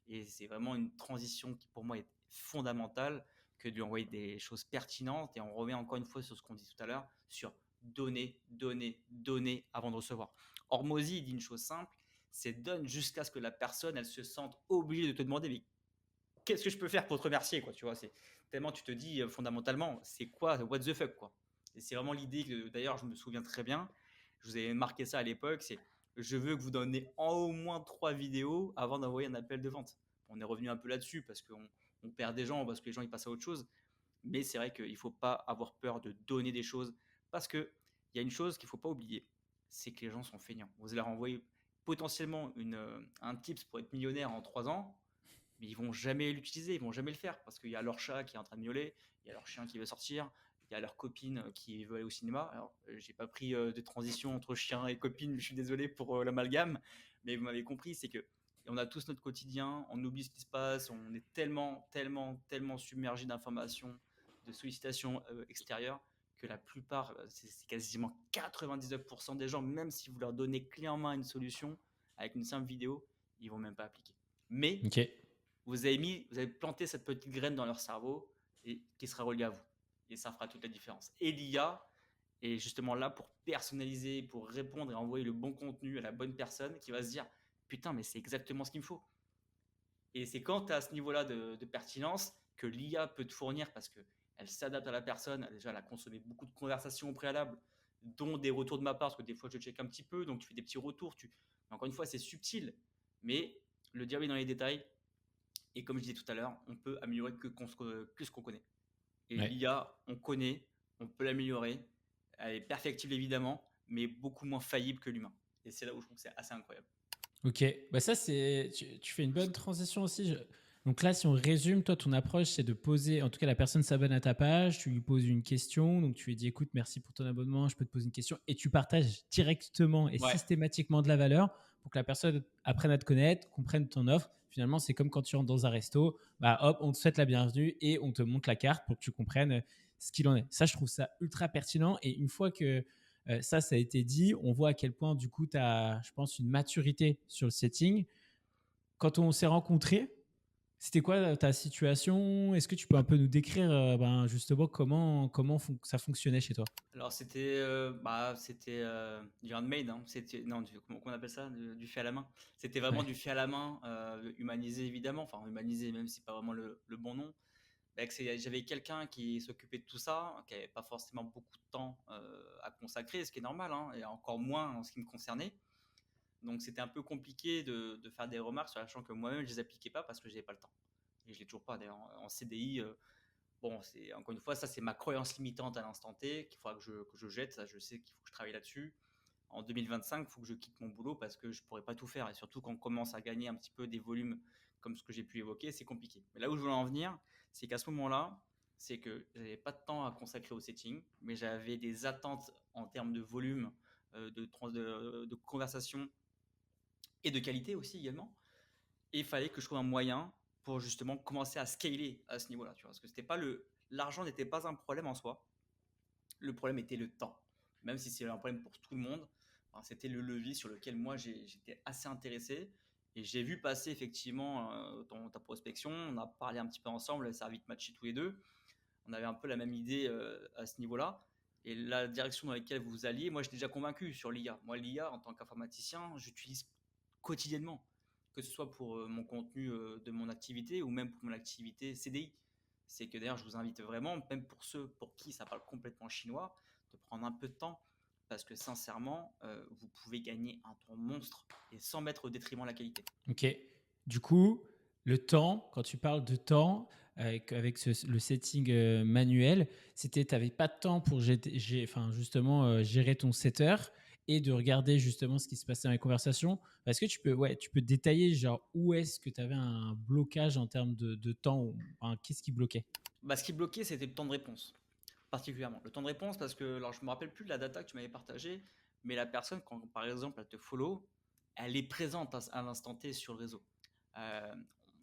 Et c'est vraiment une transition qui pour moi est fondamentale que de lui envoyer des choses pertinentes. Et on revient encore une fois sur ce qu'on dit tout à l'heure, sur donner, donner, donner avant de recevoir. Hormozy dit une chose simple, c'est donne jusqu'à ce que la personne, elle se sente obligée de te demander, mais qu'est-ce que je peux faire pour te remercier, quoi, tu vois, c'est tellement tu te dis fondamentalement, c'est quoi, what the fuck, quoi. Et c'est vraiment l'idée que, d'ailleurs, je me souviens très bien, je vous avais marqué ça à l'époque, c'est je veux que vous donniez en au moins 3 vidéos avant d'envoyer un appel de vente. On est revenu un peu là-dessus parce qu'on perd des gens, parce que les gens ils passent à autre chose. Mais c'est vrai qu'il ne faut pas avoir peur de donner des choses parce qu'il y a une chose qu'il ne faut pas oublier, c'est que les gens sont feignants. Vous allez leur envoyer potentiellement un tips pour être millionnaire en 3 ans, mais ils vont jamais l'utiliser, ils vont jamais le faire parce qu'il y a leur chat qui est en train de miauler, il y a leur chien qui veut sortir, il y a leur copine qui veut aller au cinéma. Alors, j'ai pas pris de transition entre chien et copine, je suis désolé pour l'amalgame, mais vous m'avez compris, c'est que on a tous notre quotidien, on oublie ce qui se passe, on est tellement, tellement, tellement submergé d'informations, de sollicitations extérieures que la plupart, c'est quasiment 99% des gens, même si vous leur donnez clé en main une solution avec une simple vidéo, ils vont même pas appliquer. Mais Ok. vous avez planté cette petite graine dans leur cerveau et qui sera reliée à vous. Et ça fera toute la différence. Et l'IA est justement là pour personnaliser, pour répondre et envoyer le bon contenu à la bonne personne qui va se dire putain, mais c'est exactement ce qu'il me faut. Et c'est quand tu es à ce niveau-là de pertinence que l'IA peut te fournir parce qu'elle s'adapte à la personne. Déjà, elle a consommé beaucoup de conversations au préalable, dont des retours de ma part, parce que des fois, je check un petit peu, donc tu fais des petits retours. Encore une fois, c'est subtil, mais le diable est dans les détails. Et comme je disais tout à l'heure, on peut améliorer que ce qu'on connaît. Et Ouais. l'IA, on connaît, on peut l'améliorer. Elle est perfectible évidemment, mais beaucoup moins faillible que l'humain. Et c'est là où je trouve que c'est assez incroyable. Ok, bah ça c'est, tu fais une bonne transition aussi. Donc là, si on résume, toi, ton approche, c'est de poser, en tout cas, la personne s'abonne à ta page, tu lui poses une question, donc tu lui dis, écoute, merci pour ton abonnement, je peux te poser une question, et tu partages directement et Ouais, systématiquement de la valeur pour que la personne apprenne à te connaître, comprenne ton offre. Finalement, c'est comme quand tu rentres dans un resto, bah hop, on te souhaite la bienvenue et on te montre la carte pour que tu comprennes ce qu'il en est. Ça, je trouve ça ultra pertinent, et une fois que ça a été dit. On voit à quel point, du coup, tu as, je pense, une maturité sur le setting. Quand on s'est rencontrés, c'était quoi ta situation? Est-ce que tu peux un peu nous décrire justement comment ça fonctionnait chez toi? alors c'était du handmade, hein. C'était non, comment on appelle ça, du fait à la main. C'était vraiment Ouais. du fait à la main, humanisé évidemment, enfin humanisé même si c'est pas vraiment le bon nom. J'avais quelqu'un qui s'occupait de tout ça, qui avait pas forcément beaucoup de temps à consacrer, ce qui est normal, hein, et encore moins en ce qui me concernait. Donc c'était un peu compliqué de faire des remarques, sachant que moi-même je les appliquais pas parce que j'avais pas le temps. Et je l'ai toujours pas d'ailleurs en CDI. Bon, c'est encore une fois, ça c'est ma croyance limitante à l'instant T qu'il faudra que je jette. Ça, je sais qu'il faut que je travaille là-dessus. En 2025, il faut que je quitte mon boulot parce que je pourrais pas tout faire. Et surtout quand on commence à gagner un petit peu des volumes comme ce que j'ai pu évoquer, c'est compliqué. Mais là où je veux en venir, c'est qu'à ce moment-là, c'est que j'avais pas de temps à consacrer au setting, mais j'avais des attentes en termes de volume, de conversation et de qualité aussi également. Et il fallait que je trouve un moyen pour justement commencer à scaler à ce niveau-là, tu vois. Parce que l'argent n'était pas un problème en soi. Le problème était le temps. Même si c'est un problème pour tout le monde, enfin, c'était le levier sur lequel moi j'étais assez intéressé. Et j'ai vu passer effectivement dans ta prospection, on a parlé un petit peu ensemble, ça a vite matché tous les deux. On avait un peu la même idée à ce niveau-là. Et la direction dans laquelle vous alliez, moi j'étais déjà convaincu sur l'IA. Moi, l'IA, en tant qu'informaticien, j'utilise quotidiennement, que ce soit pour mon contenu de mon activité ou même pour mon activité CDI. C'est que d'ailleurs, je vous invite vraiment, même pour ceux pour qui ça parle complètement chinois, de prendre un peu de temps parce que sincèrement, vous pouvez gagner un temps monstre et sans mettre au détriment la qualité. Ok. Du coup, le temps, quand tu parles de temps, avec le setting manuel, c'était tu n'avais pas de temps pour gérer ton setter et de regarder justement ce qui se passait dans les conversations. Est-ce que tu peux détailler genre où est-ce que tu avais un blocage en termes de temps, enfin, qu'est-ce qui bloquait? Bah, ce qui bloquait, c'était le temps de réponse, particulièrement. Le temps de réponse, parce que, alors je me rappelle plus de la data que tu m'avais partagée, mais la personne, quand par exemple elle te follow, elle est présente à l'instant T sur le réseau. Euh,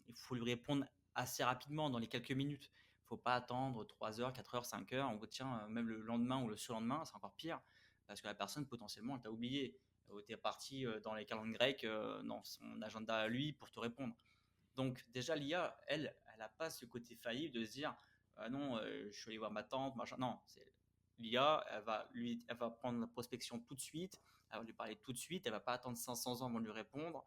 il faut lui répondre assez rapidement, dans les quelques minutes. Il ne faut pas attendre 3 heures, 4 heures, 5 heures. On retient même le lendemain ou le surlendemain, c'est encore pire, parce que la personne potentiellement elle t'a oublié. Tu es parti dans les calendriers grecs, dans son agenda à lui pour te répondre. Donc déjà l'IA, elle n'a pas ce côté faillible de se dire ah non, je suis allé voir ma tante, machin. Non, l'IA, elle va prendre la prospection tout de suite, elle va lui parler tout de suite, elle va pas attendre 500 ans avant de lui répondre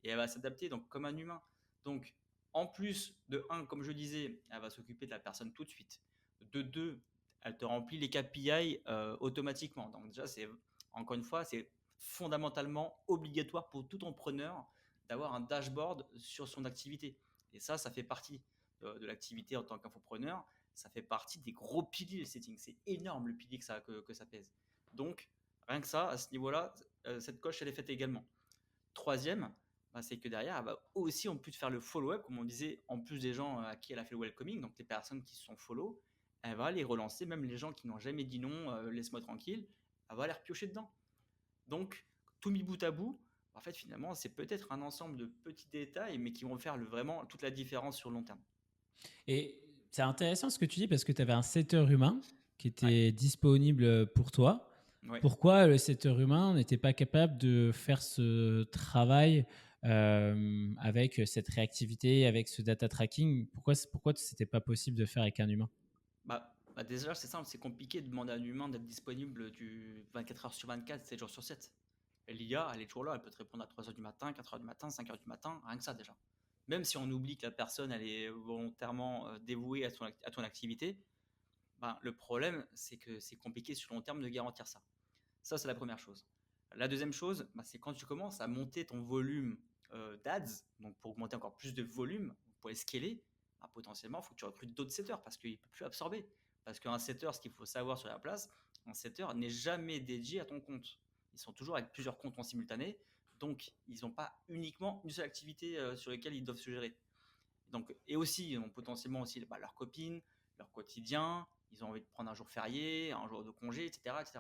et elle va s'adapter donc comme un humain. Donc en plus de un, comme je disais, elle va s'occuper de la personne tout de suite. De deux, elle te remplit les KPI automatiquement. Donc déjà c'est encore une fois c'est fondamentalement obligatoire pour tout entrepreneur d'avoir un dashboard sur son activité. Et ça fait partie de l'activité en tant qu'infopreneur. Ça fait partie des gros piliers le setting. C'est énorme le pilier que ça pèse. Donc, rien que ça, à ce niveau-là, cette coche, elle est faite également. Troisième, bah, c'est que derrière, elle va aussi en plus de faire le follow-up, comme on disait, en plus des gens à qui elle a fait le welcoming, donc les personnes qui se sont follow, elle va les relancer, même les gens qui n'ont jamais dit non, laisse-moi tranquille, elle va les repiocher dedans. Donc, tout mis bout à bout, en fait, finalement, c'est peut-être un ensemble de petits détails, mais qui vont faire vraiment toute la différence sur le long terme. Et c'est intéressant ce que tu dis parce que tu avais un setter humain qui Ouais, était disponible pour toi. ouais. Pourquoi le setter humain n'était pas capable de faire ce travail avec cette réactivité, avec ce data tracking. Pourquoi c'était pas possible de faire avec un humain? Déjà, c'est simple, c'est compliqué de demander à un humain d'être disponible du 24 heures sur 24, 7 jours sur 7. Et l'IA, elle est toujours là, elle peut te répondre à 3 heures du matin, 4 heures du matin, 5 heures du matin, rien que ça déjà. Même si on oublie que la personne, elle est volontairement dévouée à ton activité, le problème, c'est que c'est compliqué sur le long terme de garantir ça. Ça, c'est la première chose. La deuxième chose, c'est quand tu commences à monter ton volume d'ads, donc pour augmenter encore plus de volume, pour les scaler, potentiellement, il faut que tu recrutes d'autres setters parce qu'il ne peut plus absorber. Parce qu'un setter, ce qu'il faut savoir sur la place, un setter n'est jamais dédié à ton compte. Ils sont toujours avec plusieurs comptes en simultané, donc ils n'ont pas uniquement une seule activité sur laquelle ils doivent se gérer. Donc, et aussi, ils ont potentiellement aussi leur copine, leur quotidien, ils ont envie de prendre un jour férié, un jour de congé, etc. etc.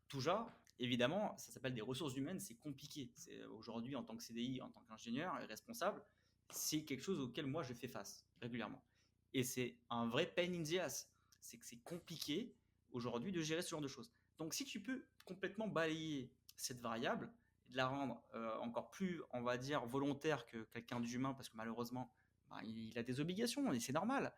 Tout ça, évidemment, ça s'appelle des ressources humaines, c'est compliqué. Aujourd'hui, en tant que CDI, en tant qu'ingénieur et responsable, c'est quelque chose auquel moi je fais face régulièrement. Et c'est un vrai pain in the ass. C'est que c'est compliqué aujourd'hui de gérer ce genre de choses. Donc si tu peux complètement balayer cette variable, et de la rendre encore plus, on va dire, volontaire que quelqu'un d'humain, parce que malheureusement, il a des obligations et c'est normal.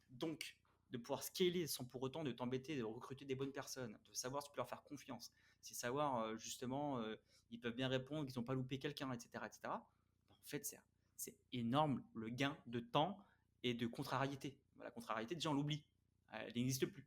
Donc, de pouvoir scaler sans pour autant de t'embêter, de recruter des bonnes personnes, de savoir si tu peux leur faire confiance, c'est savoir justement, ils peuvent bien répondre, qu'ils n'ont pas loupé quelqu'un, etc. etc. En fait, c'est énorme le gain de temps et de contrariété. La contrariété, déjà, on l'oublie. Elle n'existe plus.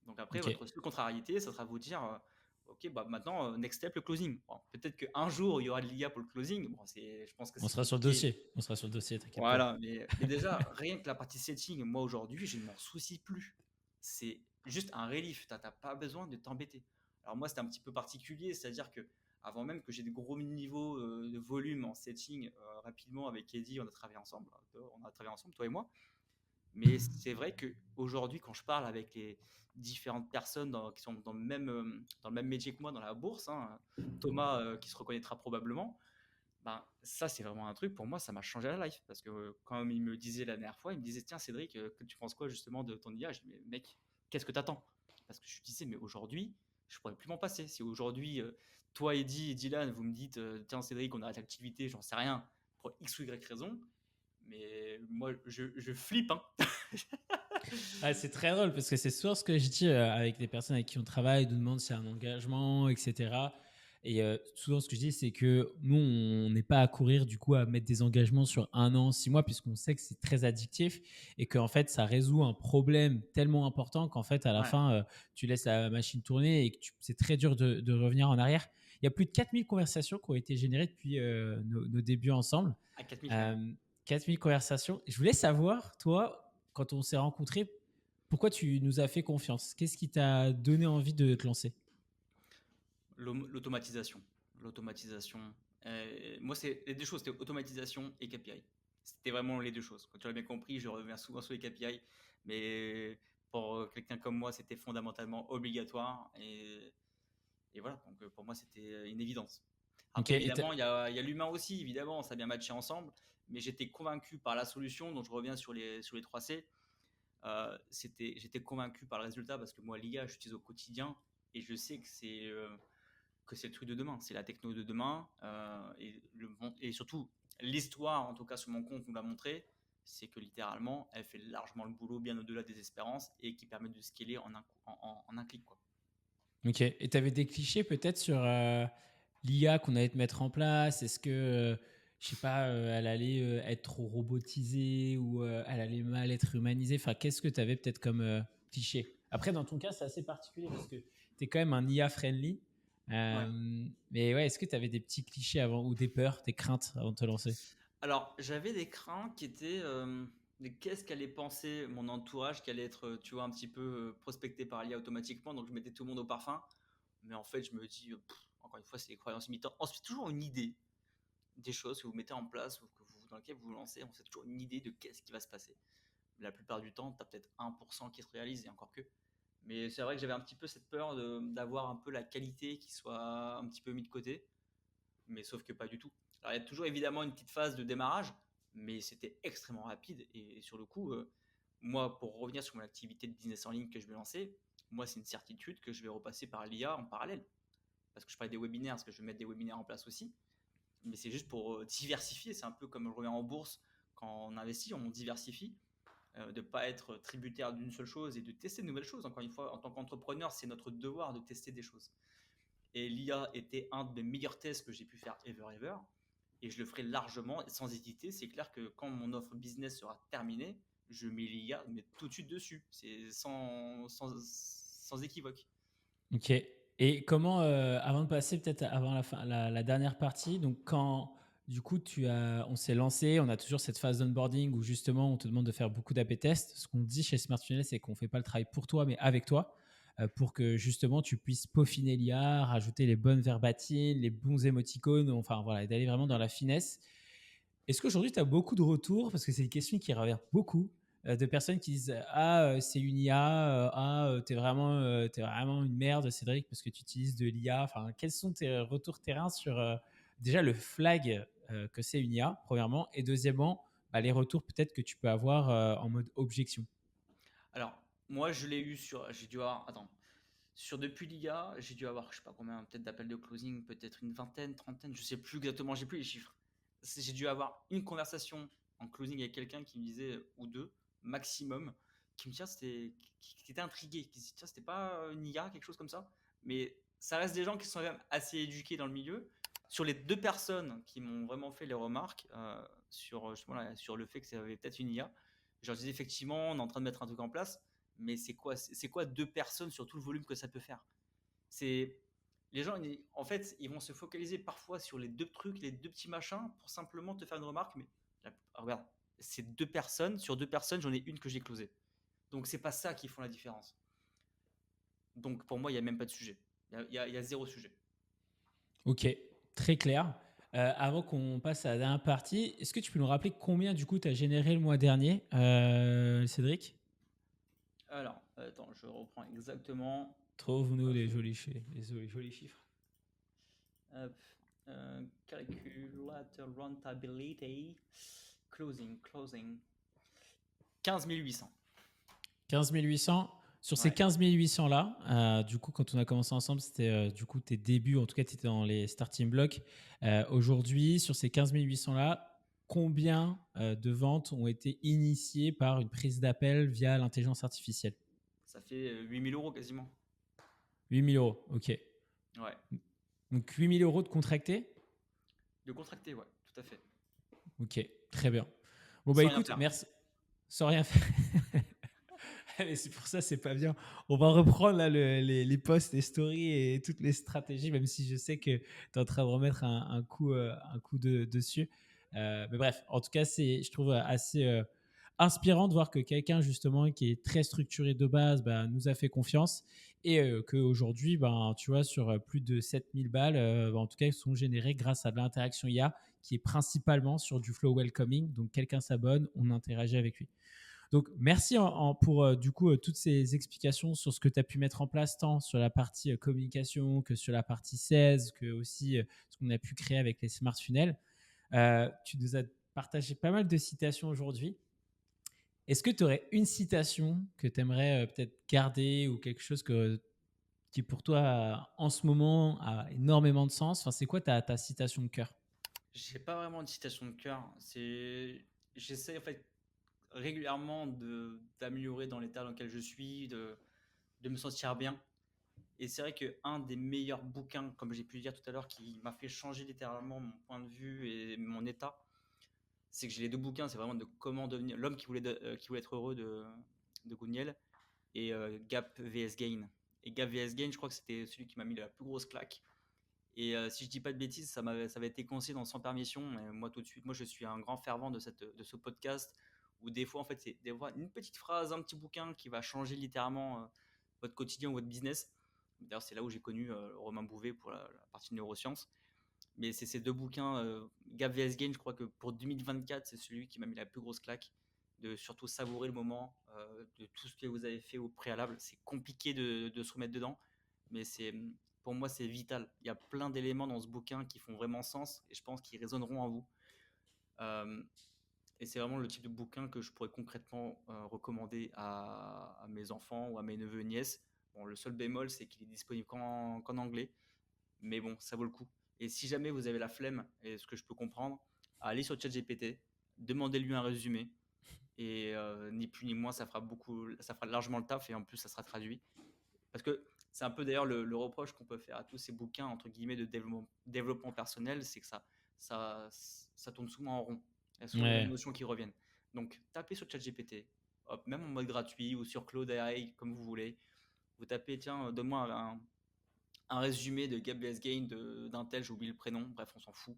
Donc après, Ok. votre seule contrariété, ça sera vous dire, ok, maintenant, next step, le closing. Bon, peut-être qu'un jour, il y aura de l'IA pour le closing. Bon, je pense que On c'est sera sur le compliqué. dossier. On sera sur le dossier, t'inquiète pas. Voilà, mais déjà, rien que la partie setting, moi aujourd'hui, je ne m'en soucie plus. C'est juste un relief, tu n'as pas besoin de t'embêter. Alors moi, c'était un petit peu particulier, c'est-à-dire que avant même que j'ai des gros niveaux de volume en setting, rapidement avec Eddie, on a travaillé ensemble, toi et moi. Mais c'est vrai qu'aujourd'hui, quand je parle avec les différentes personnes qui sont dans le même métier que moi dans la bourse, hein, Thomas qui se reconnaîtra probablement, ça, c'est vraiment un truc, pour moi, ça m'a changé la life. Parce que quand il me disait la dernière fois, il me disait, tiens, Cédric, tu penses quoi justement de ton IA? Je dis, mais mec, qu'est-ce que t'attends? Parce que je disais, mais aujourd'hui, je pourrais plus m'en passer. Si aujourd'hui, toi, Eddy et Dylan, vous me dites, tiens, Cédric, on arrête l'activité, j'en sais rien, pour X ou Y raison, mais moi, je flippe, hein. Ah, c'est très drôle parce que c'est souvent ce que je dis avec les personnes avec qui on travaille, ils nous demandent s'il y a un engagement, etc. Et souvent ce que je dis, c'est que nous, on n'est pas à courir du coup à mettre des engagements sur 1 an, 6 mois, puisqu'on sait que c'est très addictif et qu'en fait, ça résout un problème tellement important qu'en fait, à la Ouais, fin, tu laisses la machine tourner et que c'est très dur de revenir en arrière. Il y a plus de 4000 conversations qui ont été générées depuis nos débuts ensemble. à 4000 quand même. Euh, 4000 conversations. Je voulais savoir, toi, quand on s'est rencontrés, pourquoi tu nous as fait confiance? Qu'est-ce qui t'a donné envie de te lancer? L'automatisation. L'automatisation. Moi, c'est les deux choses, c'était automatisation et KPI. C'était vraiment les deux choses. Quand tu l'as bien compris, je reviens souvent sur les KPI, mais pour quelqu'un comme moi, c'était fondamentalement obligatoire. Et voilà, donc pour moi, c'était une évidence. Ok, Après, évidemment, il y a l'humain aussi, évidemment, ça a bien matché ensemble, mais j'étais convaincu par la solution, donc je reviens sur les 3 C. J'étais convaincu par le résultat parce que moi, l'IA, j'utilise au quotidien et je sais que c'est le truc de demain, c'est la techno de demain. Et surtout, l'histoire, en tout cas sur mon compte, nous l'a montré, c'est que littéralement, elle fait largement le boulot bien au-delà des espérances et qui permet de scaler en un clic, quoi. ok. Et tu avais des clichés peut-être sur l'IA qu'on allait te mettre en place? Est-ce que, je sais pas, elle allait être trop robotisée ou elle allait mal être humanisée? Enfin, qu'est-ce que tu avais peut-être comme cliché? Après, dans ton cas, c'est assez particulier parce que tu es quand même un IA friendly. Ouais. Mais ouais, est-ce que tu avais des petits clichés avant ou des peurs, des craintes avant de te lancer? Alors, j'avais des craintes qui étaient de qu'est-ce qu'allait penser mon entourage, qui allait être, tu vois, un petit peu prospecté par l'IA automatiquement. Donc, je mettais tout le monde au parfum. Mais en fait, je me dis, encore une fois, c'est des croyances limitantes. Ensuite, toujours une idée des choses que vous mettez en place ou dans lesquelles vous vous lancez. On sait toujours une idée de qu'est-ce qui va se passer. La plupart du temps, tu as peut-être 1% qui se réalise et encore que. Mais c'est vrai que j'avais un petit peu cette peur d'avoir un peu la qualité qui soit un petit peu mis de côté, mais sauf que pas du tout. Alors il y a toujours évidemment une petite phase de démarrage, mais c'était extrêmement rapide et sur le coup, moi pour revenir sur mon activité de business en ligne que je vais lancer, moi c'est une certitude que je vais repasser par l'IA en parallèle, parce que je parlais des webinaires, parce que je vais mettre des webinaires en place aussi, mais c'est juste pour diversifier. C'est un peu comme je reviens en bourse, quand on investit, on diversifie, de ne pas être tributaire d'une seule chose et de tester de nouvelles choses. Encore une fois, en tant qu'entrepreneur, c'est notre devoir de tester des choses. Et l'IA était un des meilleurs tests que j'ai pu faire ever. Et je le ferai largement et sans hésiter. C'est clair que quand mon offre business sera terminée, je mets l'IA mais tout de suite dessus. C'est sans équivoque. Ok. Et comment, avant de passer peut-être avant la, fin, la dernière partie, donc quand du coup on s'est lancé, on a toujours cette phase d'onboarding où justement on te demande de faire beaucoup d'AB tests. Ce qu'on dit chez Smart Funnel, c'est qu'on ne fait pas le travail pour toi, mais avec toi, pour que justement tu puisses peaufiner l'IA, rajouter les bonnes verbatines, les bons émoticônes, enfin voilà, et d'aller vraiment dans la finesse. Est-ce qu'aujourd'hui tu as beaucoup de retours, parce que c'est une question qui revient beaucoup, de personnes qui disent c'est une IA, t'es vraiment une merde Cédric parce que tu utilises de l'IA. Enfin, quels sont tes retours terrain sur déjà le flag que c'est une IA premièrement, et deuxièmement les retours peut-être que tu peux avoir en mode objection. Alors, moi, je l'ai eu j'ai dû avoir, attends, sur depuis l'IA, j'ai dû avoir, je sais pas combien, peut-être d'appels de closing, peut-être une vingtaine, trentaine, je sais plus exactement, j'ai plus les chiffres. J'ai dû avoir une conversation en closing avec quelqu'un qui me disait, ou deux, maximum, qui me dit, qui était intrigué, qui me dit, tiens, c'était pas une IA, quelque chose comme ça. Mais ça reste des gens qui sont quand même assez éduqués dans le milieu. Sur les deux personnes qui m'ont vraiment fait les remarques sur le fait que ça avait peut-être une IA, je leur disais effectivement, on est en train de mettre un truc en place, mais c'est quoi deux personnes sur tout le volume que ça peut faire? C'est les gens, en fait, ils vont se focaliser parfois sur les deux trucs, les deux petits machins, pour simplement te faire une remarque. Mais regarde, c'est deux personnes. Sur deux personnes, j'en ai une que j'ai closée. Donc c'est pas ça qui font la différence. Donc pour moi, il y a même pas de sujet. Il y a zéro sujet. Ok, très clair. Avant qu'on passe à la dernière partie, est-ce que tu peux nous rappeler combien du coup tu as généré le mois dernier, Cédric? Alors, attends, je reprends exactement. Trouve-nous Hop, les jolis chiffres. hop, calculator rentability, closing. 15 800. 15 800. Sur ces Ouais, 15 800 là, du coup, quand on a commencé ensemble, c'était du coup tes débuts, en tout cas, tu étais dans les starting blocks. Aujourd'hui, sur ces 15 800 là, combien de ventes ont été initiées par une prise d'appel via l'intelligence artificielle? ça fait 8 000 € quasiment. 8 000 euros, ok. Ouais. Donc 8 000 euros de contractés. De contracter, ouais, tout à fait. Ok, très bien. Bon, bah Sans rien écoute, faire. merci. Sans rien faire. Mais c'est pour ça, c'est pas bien. On va reprendre là, les posts, les stories et toutes les stratégies, même si je sais que tu es en train de remettre un coup dessus. Mais bref, en tout cas, je trouve assez inspirant de voir que quelqu'un justement qui est très structuré de base nous a fait confiance, et qu'aujourd'hui, tu vois, sur plus de 7000 balles, en tout cas, ils sont générés grâce à de l'interaction IA qui est principalement sur du flow welcoming. Donc, quelqu'un s'abonne, on interagit avec lui. Donc, merci pour du coup toutes ces explications sur ce que tu as pu mettre en place, tant sur la partie communication que sur la partie 16, que aussi ce qu'on a pu créer avec les smart funnels. Tu nous as partagé pas mal de citations aujourd'hui. Est-ce que tu aurais une citation que tu aimerais peut-être garder, ou quelque chose qui pour toi en ce moment a énormément de sens? Enfin, c'est quoi ta citation de cœur? J'ai pas vraiment de citation de cœur. J'essaie en fait régulièrement d'améliorer dans l'état dans lequel je suis, de me sentir bien. Et c'est vrai que un des meilleurs bouquins, comme j'ai pu le dire tout à l'heure, qui m'a fait changer littéralement mon point de vue et mon état, c'est que j'ai les deux bouquins. C'est vraiment de comment devenir l'homme qui voulait être heureux de Gouniel, et Gap vs Gain. Et Gap vs Gain, je crois que c'était celui qui m'a mis la plus grosse claque. Et si je dis pas de bêtises, ça avait été conseillé dans Sans Permission. Et moi, tout de suite, moi, je suis un grand fervent de ce podcast, où des fois, en fait, c'est des fois une petite phrase, un petit bouquin qui va changer littéralement votre quotidien ou votre business. D'ailleurs, c'est là où j'ai connu Romain Bouvet pour la partie neurosciences. Mais c'est ces deux bouquins, Gap vs Gain, je crois que pour 2024, c'est celui qui m'a mis la plus grosse claque, de surtout savourer le moment, de tout ce que vous avez fait au préalable. C'est compliqué de se remettre dedans, mais pour moi, c'est vital. Il y a plein d'éléments dans ce bouquin qui font vraiment sens, et je pense qu'ils résonneront en vous. Euh, et c'est vraiment le type de bouquin que je pourrais concrètement recommander à mes enfants ou à mes neveux et nièces. Bon, le seul bémol, c'est qu'il est disponible qu'en anglais, mais bon, ça vaut le coup. Et si jamais vous avez la flemme, et ce que je peux comprendre, allez sur ChatGPT, demandez-lui un résumé. Et ni plus ni moins, ça fera largement le taf et en plus, ça sera traduit. Parce que c'est un peu d'ailleurs le reproche qu'on peut faire à tous ces bouquins, entre guillemets, de développement personnel, c'est que ça, ça tourne souvent en rond. Il y a souvent les mêmes Ouais. notions qui reviennent. Donc, tapez sur ChatGPT, hop, même en mode gratuit ou sur Claude AI, comme vous voulez. Vous tapez, tiens, donne-moi un résumé de Gap vs Gain d'un tel, j'ai oublié le prénom, bref, on s'en fout.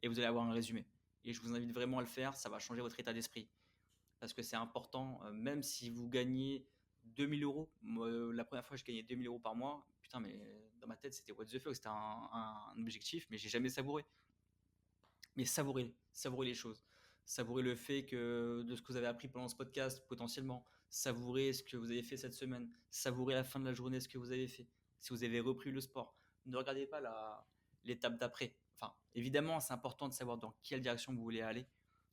Et vous allez avoir un résumé. Et je vous invite vraiment à le faire, ça va changer votre état d'esprit. Parce que c'est important, même si vous gagnez 2000 euros. Moi, la première fois, je gagnais 2000 euros par mois. Putain, mais dans ma tête, c'était what the fuck, c'était un objectif, mais j'ai jamais savouré. Mais savourez les choses. Savourez le fait que de ce que vous avez appris pendant ce podcast, potentiellement. Savourez ce que vous avez fait cette semaine. Savourez la fin de la journée, ce que vous avez fait. Si vous avez repris le sport, ne regardez pas l'étape d'après. Enfin, évidemment, c'est important de savoir dans quelle direction vous voulez aller,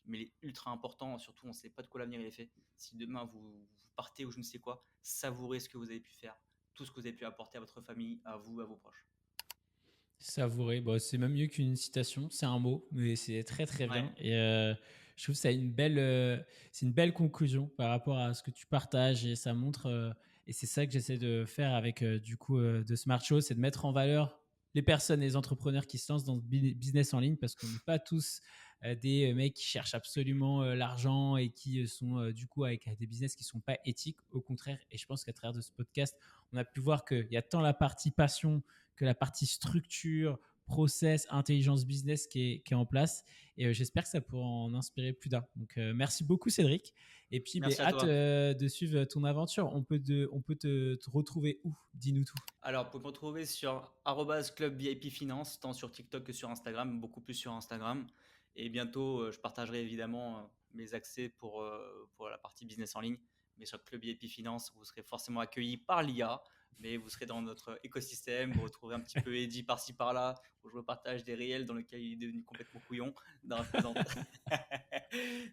mais il est ultra important, surtout on ne sait pas de quoi l'avenir est fait. Si demain vous partez ou je ne sais quoi, savourez ce que vous avez pu faire, tout ce que vous avez pu apporter à votre famille, à vous, à vos proches. Savourer, bon, c'est même mieux qu'une citation, c'est un mot, mais c'est très très Ouais, bien. Et je trouve que c'est une belle conclusion par rapport à ce que tu partages et ça montre, et c'est ça que j'essaie de faire avec du coup de Smart Show, c'est de mettre en valeur les personnes et les entrepreneurs qui se lancent dans le business en ligne parce qu'on n'est pas tous des mecs qui cherchent absolument l'argent et qui sont du coup avec des business qui ne sont pas éthiques, au contraire. Et je pense qu'à travers de ce podcast, on a pu voir qu'il y a tant la partie passion que la partie structure, process, intelligence business qui est en place. Et j'espère que ça pourra en inspirer plus d'un. Donc, merci beaucoup, Cédric. Et puis, merci à hâte toi. de suivre ton aventure. On peut te retrouver où? Dis-nous tout. Alors, vous pouvez me retrouver sur @club VIP Finance, tant sur TikTok que sur Instagram, beaucoup plus sur Instagram. Et bientôt, je partagerai évidemment mes accès pour la partie business en ligne. Mais sur Club VIP Finance, vous serez forcément accueilli par l'IA, mais vous serez dans notre écosystème. Vous retrouverez un petit peu Eddy par-ci par-là, où je repartage des réels dans lesquels il est devenu complètement couillon. Non, je plaisante.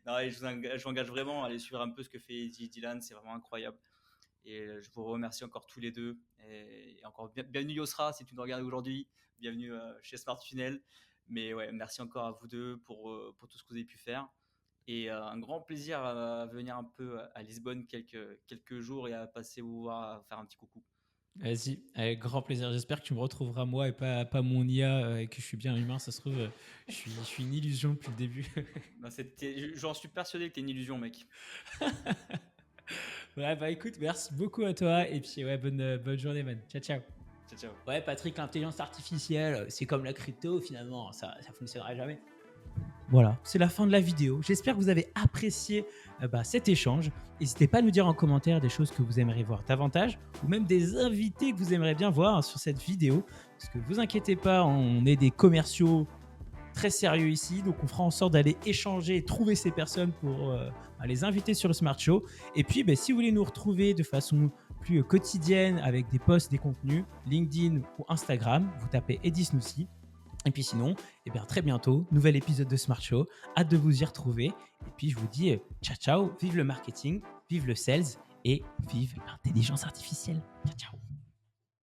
Non, et je vous engage vraiment à aller suivre un peu ce que fait Eddy et Dylan, c'est vraiment incroyable. Et je vous remercie encore tous les deux. Et encore bienvenue Yosra, si tu nous regardes aujourd'hui. Bienvenue chez Smart Funnel. Mais ouais, merci encore à vous deux pour tout ce que vous avez pu faire. Et un grand plaisir à venir un peu à Lisbonne quelques jours et à passer vous voir, à faire un petit coucou. Vas-y, avec grand plaisir. J'espère que tu me retrouveras moi et pas mon IA et que je suis bien humain. Ça se trouve, je suis une illusion depuis le début. Ben, j'en suis persuadé que t'es une illusion, mec. Ouais, bah écoute, merci beaucoup à toi. Et puis, ouais, bonne journée, man. Ciao, ciao. Ciao, ciao. Ouais, Patrick, l'intelligence artificielle, c'est comme la crypto, finalement, ça fonctionnera jamais. Voilà, c'est la fin de la vidéo. J'espère que vous avez apprécié cet échange. N'hésitez pas à nous dire en commentaire des choses que vous aimeriez voir davantage ou même des invités que vous aimeriez bien voir sur cette vidéo. Parce que vous inquiétez pas, on est des commerciaux très sérieux ici. Donc, on fera en sorte d'aller échanger et trouver ces personnes pour les inviter sur le Smart Show. Et puis, si vous voulez nous retrouver de façon plus quotidienne avec des posts, des contenus, LinkedIn ou Instagram, vous tapez Eddy Snoussi. Et puis sinon, très bientôt, nouvel épisode de Smart Show. Hâte de vous y retrouver. Et puis je vous dis ciao, ciao. Vive le marketing, vive le sales et vive l'intelligence artificielle. Ciao, ciao.